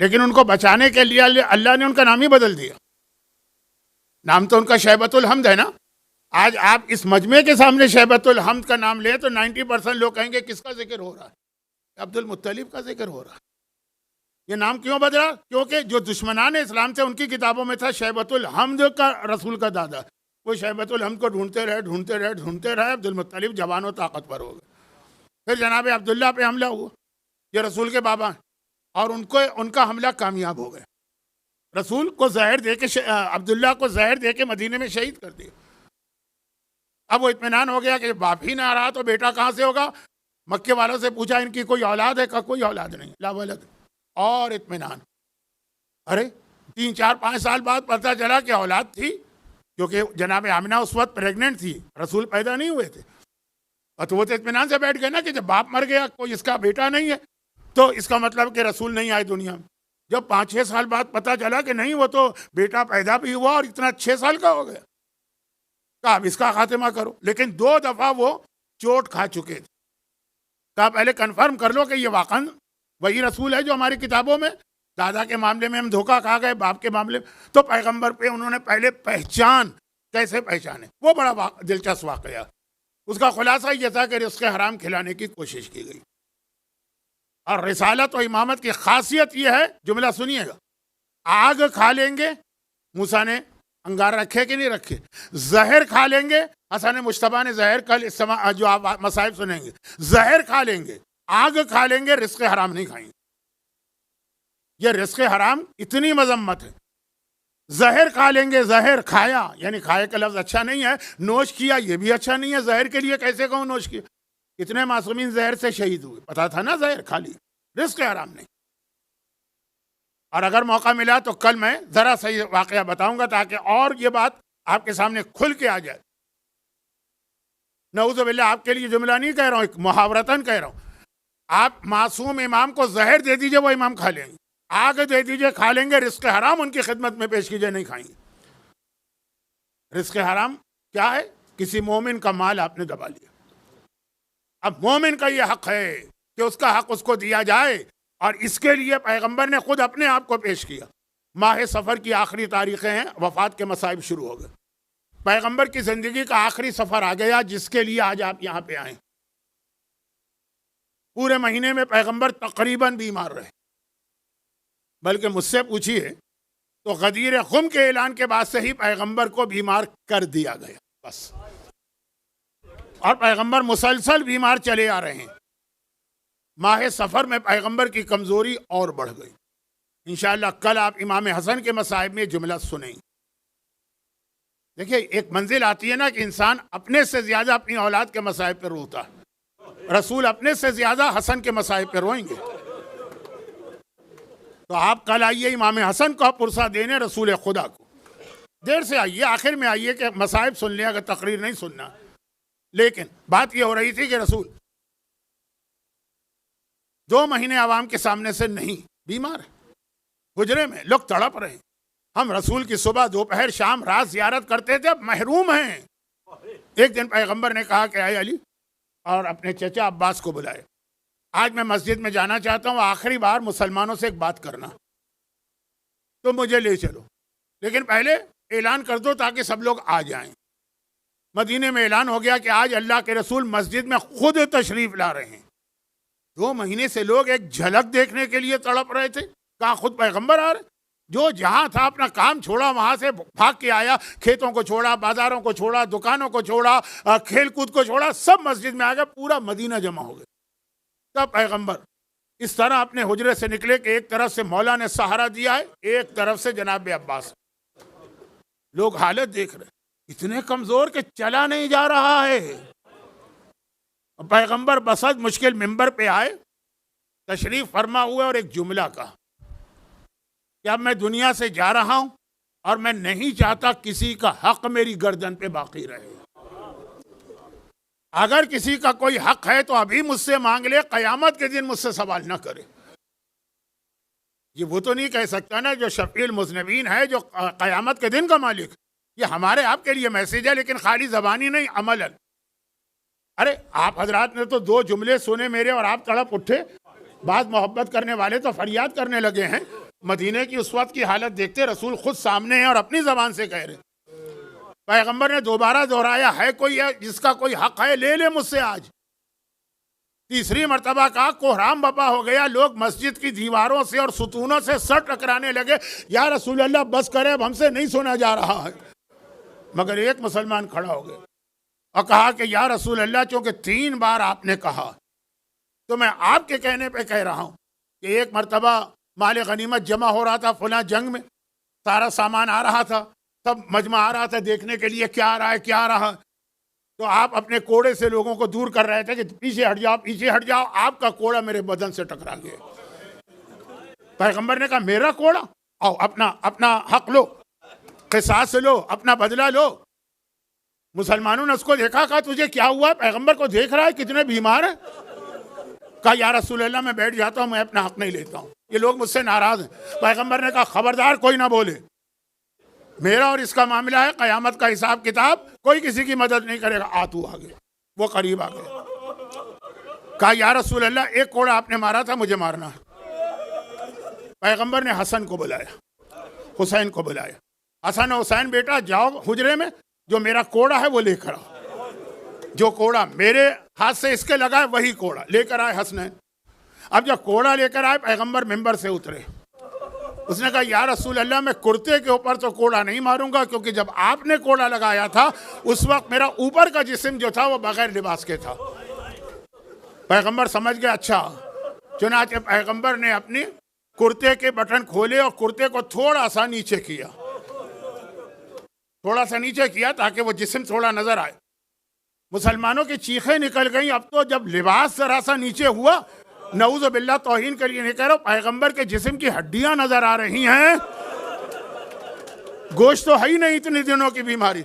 لیکن ان کو بچانے کے لیے اللہ نے ان کا نام ہی بدل دیا۔ نام تو ان کا شیبۃ الحمد ہے نا۔ آج آپ اس مجمع کے سامنے شیبۃ الحمد کا نام لیں تو 90% لوگ کہیں گے کس کا ذکر ہو رہا ہے؟ عبد المطلب کا ذکر ہو رہا ہے۔ یہ نام کیوں بدلا؟ کیونکہ جو دشمنان اسلام تھے ان کی کتابوں میں تھا شیبۃ الحمد کا رسول کا دادا۔ وہ شیبۃ الحمد کو ڈھونڈتے رہے عبد المطلب جوان و طاقتور ہو گئے۔ پھر جناب عبداللہ پہ حملہ ہوا، یہ رسول کے بابا ہیں، اور ان کا حملہ کامیاب ہو گیا۔ رسول کو زہر دے کے عبداللہ کو زہر دے کے مدینے میں شہید کر دیا۔ اب وہ اطمینان ہو گیا کہ باپ ہی نہ رہا تو بیٹا کہاں سے ہوگا؟ مکے والوں سے پوچھا ان کی کوئی اولاد ہے؟ کوئی اولاد نہیں، لا ولد۔ اور اطمینان، ارے 3 4 5 سال بعد پتہ چلا کہ اولاد تھی، کیونکہ جناب آمنہ اس وقت پریگننٹ تھی، رسول پیدا نہیں ہوئے تھے۔ اور تو وہ تو اطمینان سے بیٹھ گئے نا کہ جب باپ مر گیا، کوئی اس کا بیٹا نہیں ہے، تو اس کا مطلب کہ رسول نہیں آئے دنیا میں۔ جب 5 6 سال بعد پتہ چلا کہ نہیں، وہ تو بیٹا پیدا بھی ہوا اور اتنا 6 سال کا ہو گیا، کہا اب اس کا خاتمہ کرو۔ لیکن 2 دفعہ وہ چوٹ کھا چکے تھے، کہا پہلے کنفرم کر لو کہ یہ واقعا وہی رسول ہے جو ہماری کتابوں میں، دادا کے معاملے میں ہم دھوکہ کھا گئے، باپ کے معاملے میں تو پیغمبر پہ انہوں نے پہلے پہچان، کیسے پہچانے؟ وہ بڑا دلچسپ واقعہ۔ اس کا خلاصہ یہ تھا کہ رزق حرام کھلانے کی کوشش کی گئی۔ اور رسالت و امامت کی خاصیت یہ ہے، جملہ سنیے گا، آگ کھا لیں گے، موسیٰ نے انگار رکھے کہ نہیں رکھے، زہر کھا لیں گے، حسن مجتبیٰ نے زہر کل جو آپ مصائب سنیں گے، زہر کھا لیں گے، آگ کھا لیں گے، رزق حرام نہیں کھائیں گے۔ یہ رزق حرام اتنی مذمت ہے۔ زہر کھا لیں گے، زہر کھایا یعنی کھائے کا لفظ اچھا نہیں ہے، نوش کیا یہ بھی اچھا نہیں ہے۔ زہر کے لیے کیسے کہوں نوش کیا؟ کتنے معصومین زہر سے شہید ہوئے، پتا تھا نا زہر کھا لی، رزق حرام نہیں۔ اور اگر موقع ملا تو کل میں ذرا سا یہ واقعہ بتاؤں گا تاکہ اور یہ بات آپ کے سامنے کھل کے آ جائے۔ نعوذ باللہ، آپ کے لیے جملہ نہیں کہہ رہا ہوں، ایک محاورتاً کہہ رہا ہوں۔ آپ معصوم امام کو زہر دے دیجئے، وہ امام کھا لیں گے، آگ دے دیجئے کھا لیں گے، رزق حرام ان کی خدمت میں پیش کیجئے نہیں کھائیں گے۔ رزق حرام کیا ہے؟ کسی مومن کا مال آپ نے دبا لیا۔ اب مومن کا یہ حق ہے کہ اس کا حق اس کو دیا جائے، اور اس کے لیے پیغمبر نے خود اپنے آپ کو پیش کیا۔ ماہ سفر کی آخری تاریخیں ہیں، وفات کے مصائب شروع ہو گئے، پیغمبر کی زندگی کا آخری سفر آ گیا جس کے لیے آج آپ یہاں پہ آئیں۔ پورے مہینے میں پیغمبر تقریباً بیمار رہے، بلکہ مجھ سے پوچھیے تو غدیر خم کے اعلان کے بعد سے ہی پیغمبر کو بیمار کر دیا گیا بس، اور پیغمبر مسلسل بیمار چلے آ رہے ہیں۔ ماہ سفر میں پیغمبر کی کمزوری اور بڑھ گئی۔ انشاءاللہ کل آپ امام حسن کے مصائب میں جملہ سنیں۔ دیکھیے ایک منزل آتی ہے نا کہ انسان اپنے سے زیادہ اپنی اولاد کے مصائب پر روتا ہے، رسول اپنے سے زیادہ حسن کے مصائب پر روئیں گے۔ تو آپ کل آئیے امام حسن کو پرسہ دینے رسول خدا کو، دیر سے آئیے، آخر میں آئیے کہ مصائب سن لیں اگر تقریر نہیں سننا۔ لیکن بات یہ ہو رہی تھی کہ رسول 2 مہینے عوام کے سامنے سے نہیں، بیمار ہے، حجرے میں لوگ تڑپ رہے ہیں۔ ہم رسول کی صبح دوپہر شام رات زیارت کرتے تھے، اب محروم ہیں۔ ایک دن پیغمبر نے کہا کہ اے علی، اور اپنے چچا عباس کو بلائے، آج میں مسجد میں جانا چاہتا ہوں، آخری بار مسلمانوں سے ایک بات کرنا، تو مجھے لے چلو، لیکن پہلے اعلان کر دو تاکہ سب لوگ آ جائیں۔ مدینے میں اعلان ہو گیا کہ آج اللہ کے رسول مسجد میں خود تشریف لا رہے ہیں۔ 2 مہینے سے لوگ ایک جھلک دیکھنے کے لیے تڑپ رہے تھے، کہاں خود پیغمبر آ رہے، جو جہاں تھا اپنا کام چھوڑا، وہاں سے بھاگ کے آیا، کھیتوں کو چھوڑا، بازاروں کو چھوڑا، دکانوں کو چھوڑا، کھیل کود کو چھوڑا، سب مسجد میں آ گیا، پورا مدینہ جمع ہو گیا۔ تب پیغمبر اس طرح اپنے حجرے سے نکلے کہ ایک طرف سے مولا نے سہارا دیا ہے، ایک طرف سے جناب عباس۔ لوگ حالت دیکھ رہے، اتنے کمزور کہ چلا نہیں جا رہا ہے۔ پیغمبر بسد مشکل منبر پہ آئے، تشریف فرما ہوئے، اور ایک جملہ کہا کہ اب میں دنیا سے جا رہا ہوں اور میں نہیں چاہتا کسی کا حق میری گردن پہ باقی رہے۔ اگر کسی کا کوئی حق ہے تو ابھی مجھ سے مانگ لے، قیامت کے دن مجھ سے سوال نہ کرے۔ یہ وہ تو نہیں کہہ سکتا نا جو شفیع المذنبین ہے، جو قیامت کے دن کا مالک۔ یہ ہمارے آپ کے لیے میسیج ہے، لیکن خالی زبانی نہیں، عملاً۔ ارے آپ حضرات نے تو 2 جملے سنے میرے اور آپ تڑپ اٹھے۔ بعض محبت کرنے والے تو فریاد کرنے لگے ہیں۔ مدینے کی اس وقت کی حالت دیکھتے، رسول خود سامنے ہیں اور اپنی زبان سے کہہ رہے۔ پیغمبر نے دوبارہ دہرایا، ہے کوئی جس کا کوئی حق ہے لے لے مجھ سے آج۔ تیسری مرتبہ کہا، کوہرام بپا ہو گیا، لوگ مسجد کی دیواروں سے اور ستونوں سے سر ٹکرانے لگے، یا رسول اللہ بس کرے، اب ہم سے نہیں سنا جا رہا ہے۔ مگر ایک مسلمان کھڑا ہو گیا اور کہا کہ یا رسول اللہ، چونکہ 3 بار آپ نے کہا تو میں آپ کے کہنے پہ کہہ رہا ہوں کہ ایک مرتبہ مال غنیمت جمع ہو رہا تھا فلاں جنگ میں، سارا سامان آ رہا تھا، سب مجمع آ رہا تھا دیکھنے کے لیے کیا آ رہا ہے کیا آ رہا ہے، تو آپ اپنے کوڑے سے لوگوں کو دور کر رہے تھے کہ پیچھے ہٹ جاؤ پیچھے ہٹ جاؤ، آپ کا کوڑا میرے بدن سے ٹکرا گیا۔ پیغمبر نے کہا میرا کوڑا، آؤ اپنا حق لو، قصاص لو، اپنا بدلہ لو۔ مسلمانوں نے اس کو دیکھا، کہا تجھے کیا ہوا ہے؟ پیغمبر کو دیکھ رہا ہے کتنے بیمار ہیں۔ کہا یا رسول اللہ میں بیٹھ جاتا ہوں، میں اپنا حق نہیں لیتا ہوں، یہ لوگ مجھ سے ناراض ہیں۔ پیغمبر نے کہا خبردار کوئی نہ بولے، میرا اور اس کا معاملہ ہے، قیامت کا حساب کتاب کوئی کسی کی مدد نہیں کرے گا۔ تو آگے وہ قریب آ گئے، کہا یا رسول اللہ ایک کوڑا آپ نے مارا تھا، مجھے مارنا ہے۔ پیغمبر نے حسن کو بلایا، حسین کو بلایا، حسن و حسین بیٹا جاؤ حجرے میں، جو میرا کوڑا ہے وہ لے کر آؤ، جو کوڑا میرے ہاتھ سے اس کے لگا ہے وہی کوڑا لے کر آئے حسنین۔ اب جب کوڑا لے کر آئے، پیغمبر ممبر سے اترے، اس نے کہا یا رسول اللہ میں کرتے کے اوپر تو کوڑا نہیں ماروں گا، کیونکہ جب آپ نے کوڑا لگایا تھا اس وقت میرا اوپر کا جسم جو تھا وہ بغیر لباس کے تھا۔ پیغمبر سمجھ گئے اچھا، چنانچہ پیغمبر نے اپنی کرتے کے بٹن کھولے اور کرتے کو تھوڑا سا نیچے کیا، تھوڑا سا نیچے کیا تاکہ وہ جسم تھوڑا نظر آئے۔ مسلمانوں کی چیخیں نکل گئیں۔ اب تو جب لباس ذرا سا نیچے ہوا، نعوذ باللہ توہین کے لیے نہیں کہہ رہا، پیغمبر کے جسم کی ہڈیاں نظر آ رہی ہیں، گوشت تو ہے ہی نہیں، اتنے دنوں کی بیماری،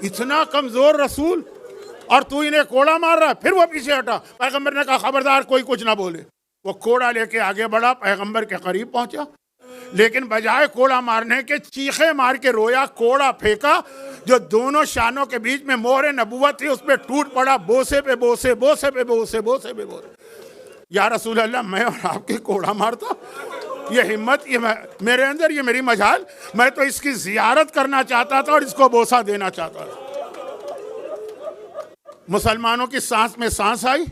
اتنا کمزور رسول، اور تو انہیں کوڑا مار رہا ہے۔ پھر وہ پیچھے ہٹا۔ پیغمبر نے کہا خبردار کوئی کچھ نہ بولے۔ وہ کوڑا لے کے آگے بڑھا، پیغمبر کے قریب پہنچا، لیکن بجائے کوڑا مارنے کے چیخیں مار کے رویا، کوڑا پھینکا، جو دونوں شانوں کے بیچ میں مہر نبوت تھی اس پہ ٹوٹ پڑا، بوسے پہ بوسے، بوسے پہ بوسے، بوسے پہ بوسے۔ یا رسول اللہ میں اور آپ کے کوڑا مارتا، یہ ہمت، یہ میرے اندر، یہ میری مجال، میں تو اس کی زیارت کرنا چاہتا تھا اور اس کو بوسہ دینا چاہتا تھا۔ مسلمانوں کی سانس میں سانس آئی،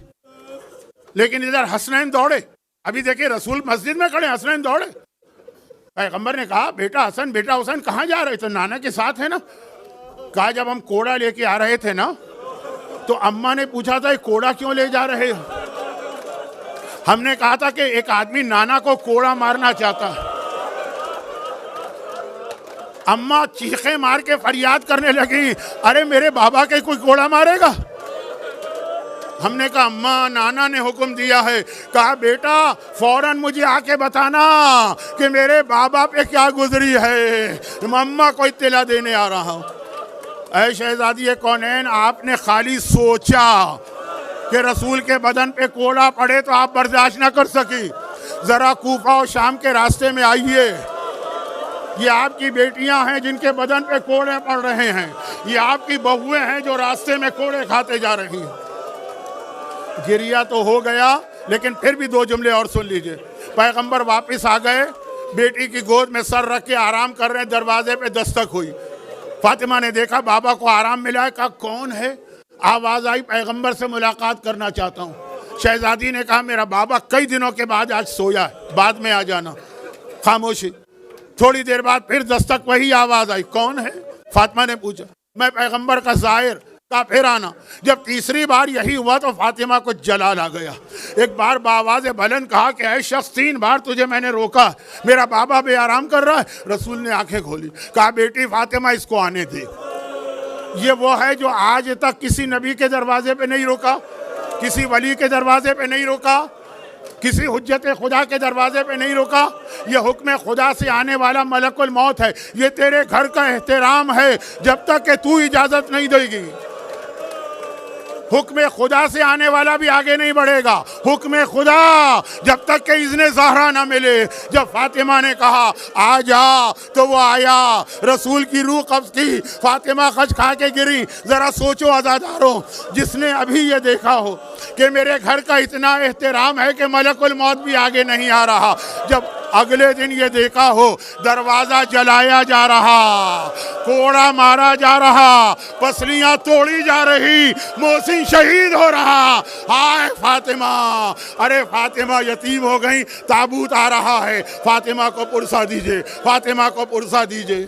لیکن ادھر حسنین دوڑے۔ ابھی دیکھیں رسول مسجد میں کھڑے، حسنین دوڑے۔ پیغمبر نے کہا بیٹا حسن، بیٹا حسین کہاں جا رہے تھے؟ نانا کے ساتھ ہے نا۔ کہا جب ہم کوڑا لے کے آ رہے تھے نا تو اماں نے پوچھا تھا یہ کوڑا کیوں لے جا رہے ہو؟ ہم نے کہا تھا کہ ایک آدمی نانا کو کوڑا مارنا چاہتا ہے۔ اماں چیخیں مار کے فریاد کرنے لگی، ارے میرے بابا کے کوئی کوڑا مارے گا؟ ہم نے کہا اماں نانا نے حکم دیا ہے. کہا بیٹا فوراً مجھے آ کے بتانا کہ میرے بابا پہ کیا گزری ہے, اماں کو اطلاع دینے آ رہا ہوں. اے شہزادی کونین, آپ نے خالی سوچا کہ رسول کے بدن پہ کوڑا پڑے تو آپ برداشت نہ کر سکی. ذرا کوفہ اور شام کے راستے میں آئیے. یہ آپ کی بیٹیاں ہیں جن کے بدن پہ کوڑے پڑ رہے ہیں, یہ آپ کی بہویں ہیں جو راستے میں کوڑے کھاتے جا رہی ہیں. گریا تو ہو گیا, لیکن پھر بھی 2 جملے اور سن لیجئے. پیغمبر واپس آ گئے, بیٹی کی گود میں سر رکھ کے آرام کر رہے ہیں. دروازے پہ دستک ہوئی. فاطمہ نے دیکھا بابا کو آرام ملا ہے. کہا کون ہے؟ آواز آئی پیغمبر سے ملاقات کرنا چاہتا ہوں. شہزادی نے کہا میرا بابا کئی دنوں کے بعد آج سویا ہے, بعد میں آ جانا. خاموشی. تھوڑی دیر بعد پھر دستک, وہی آواز آئی. کون ہے؟ فاطمہ نے پوچھا. میں پیغمبر کا زائر. کہا پھر آنا. جب تیسری بار یہی ہوا تو فاطمہ کو جلال آ گیا. ایک بار بآواز بلند کہا کہ اے شخص 3 بار تجھے میں نے روکا, میرا بابا بے آرام کر رہا ہے. رسول نے آنکھیں کھولی. کہا بیٹی فاطمہ اس کو آنے دے. یہ وہ ہے جو آج تک کسی نبی کے دروازے پہ نہیں روکا, کسی ولی کے دروازے پہ نہیں روکا, کسی حجت خدا کے دروازے پہ نہیں روکا. یہ حکم خدا سے آنے والا ملک الموت ہے. یہ تیرے گھر کا احترام ہے جب تک کہ تو اجازت نہیں دے گی. حکم خدا سے آنے والا بھی آگے نہیں بڑھے گا. حکم خدا جب تک کہ اذن زہرا نہ ملے. جب فاطمہ نے کہا آ جا تو وہ آیا. رسول کی روح قبض کی. فاطمہ خج کھا کے گری. ذرا سوچو عزاداروں, جس نے ابھی یہ دیکھا ہو کہ میرے گھر کا اتنا احترام ہے کہ ملک الموت بھی آگے نہیں آ رہا, جب اگلے دن یہ دیکھا ہو دروازہ جلایا جا رہا, کوڑا مارا جا رہا, پسلیاں توڑی جا رہی, محسن شہید ہو رہا. ہائے فاطمہ, ارے فاطمہ یتیم ہو گئی, تابوت آ رہا ہے, فاطمہ کو پرسا دیجئے, فاطمہ کو پرسا دیجئے.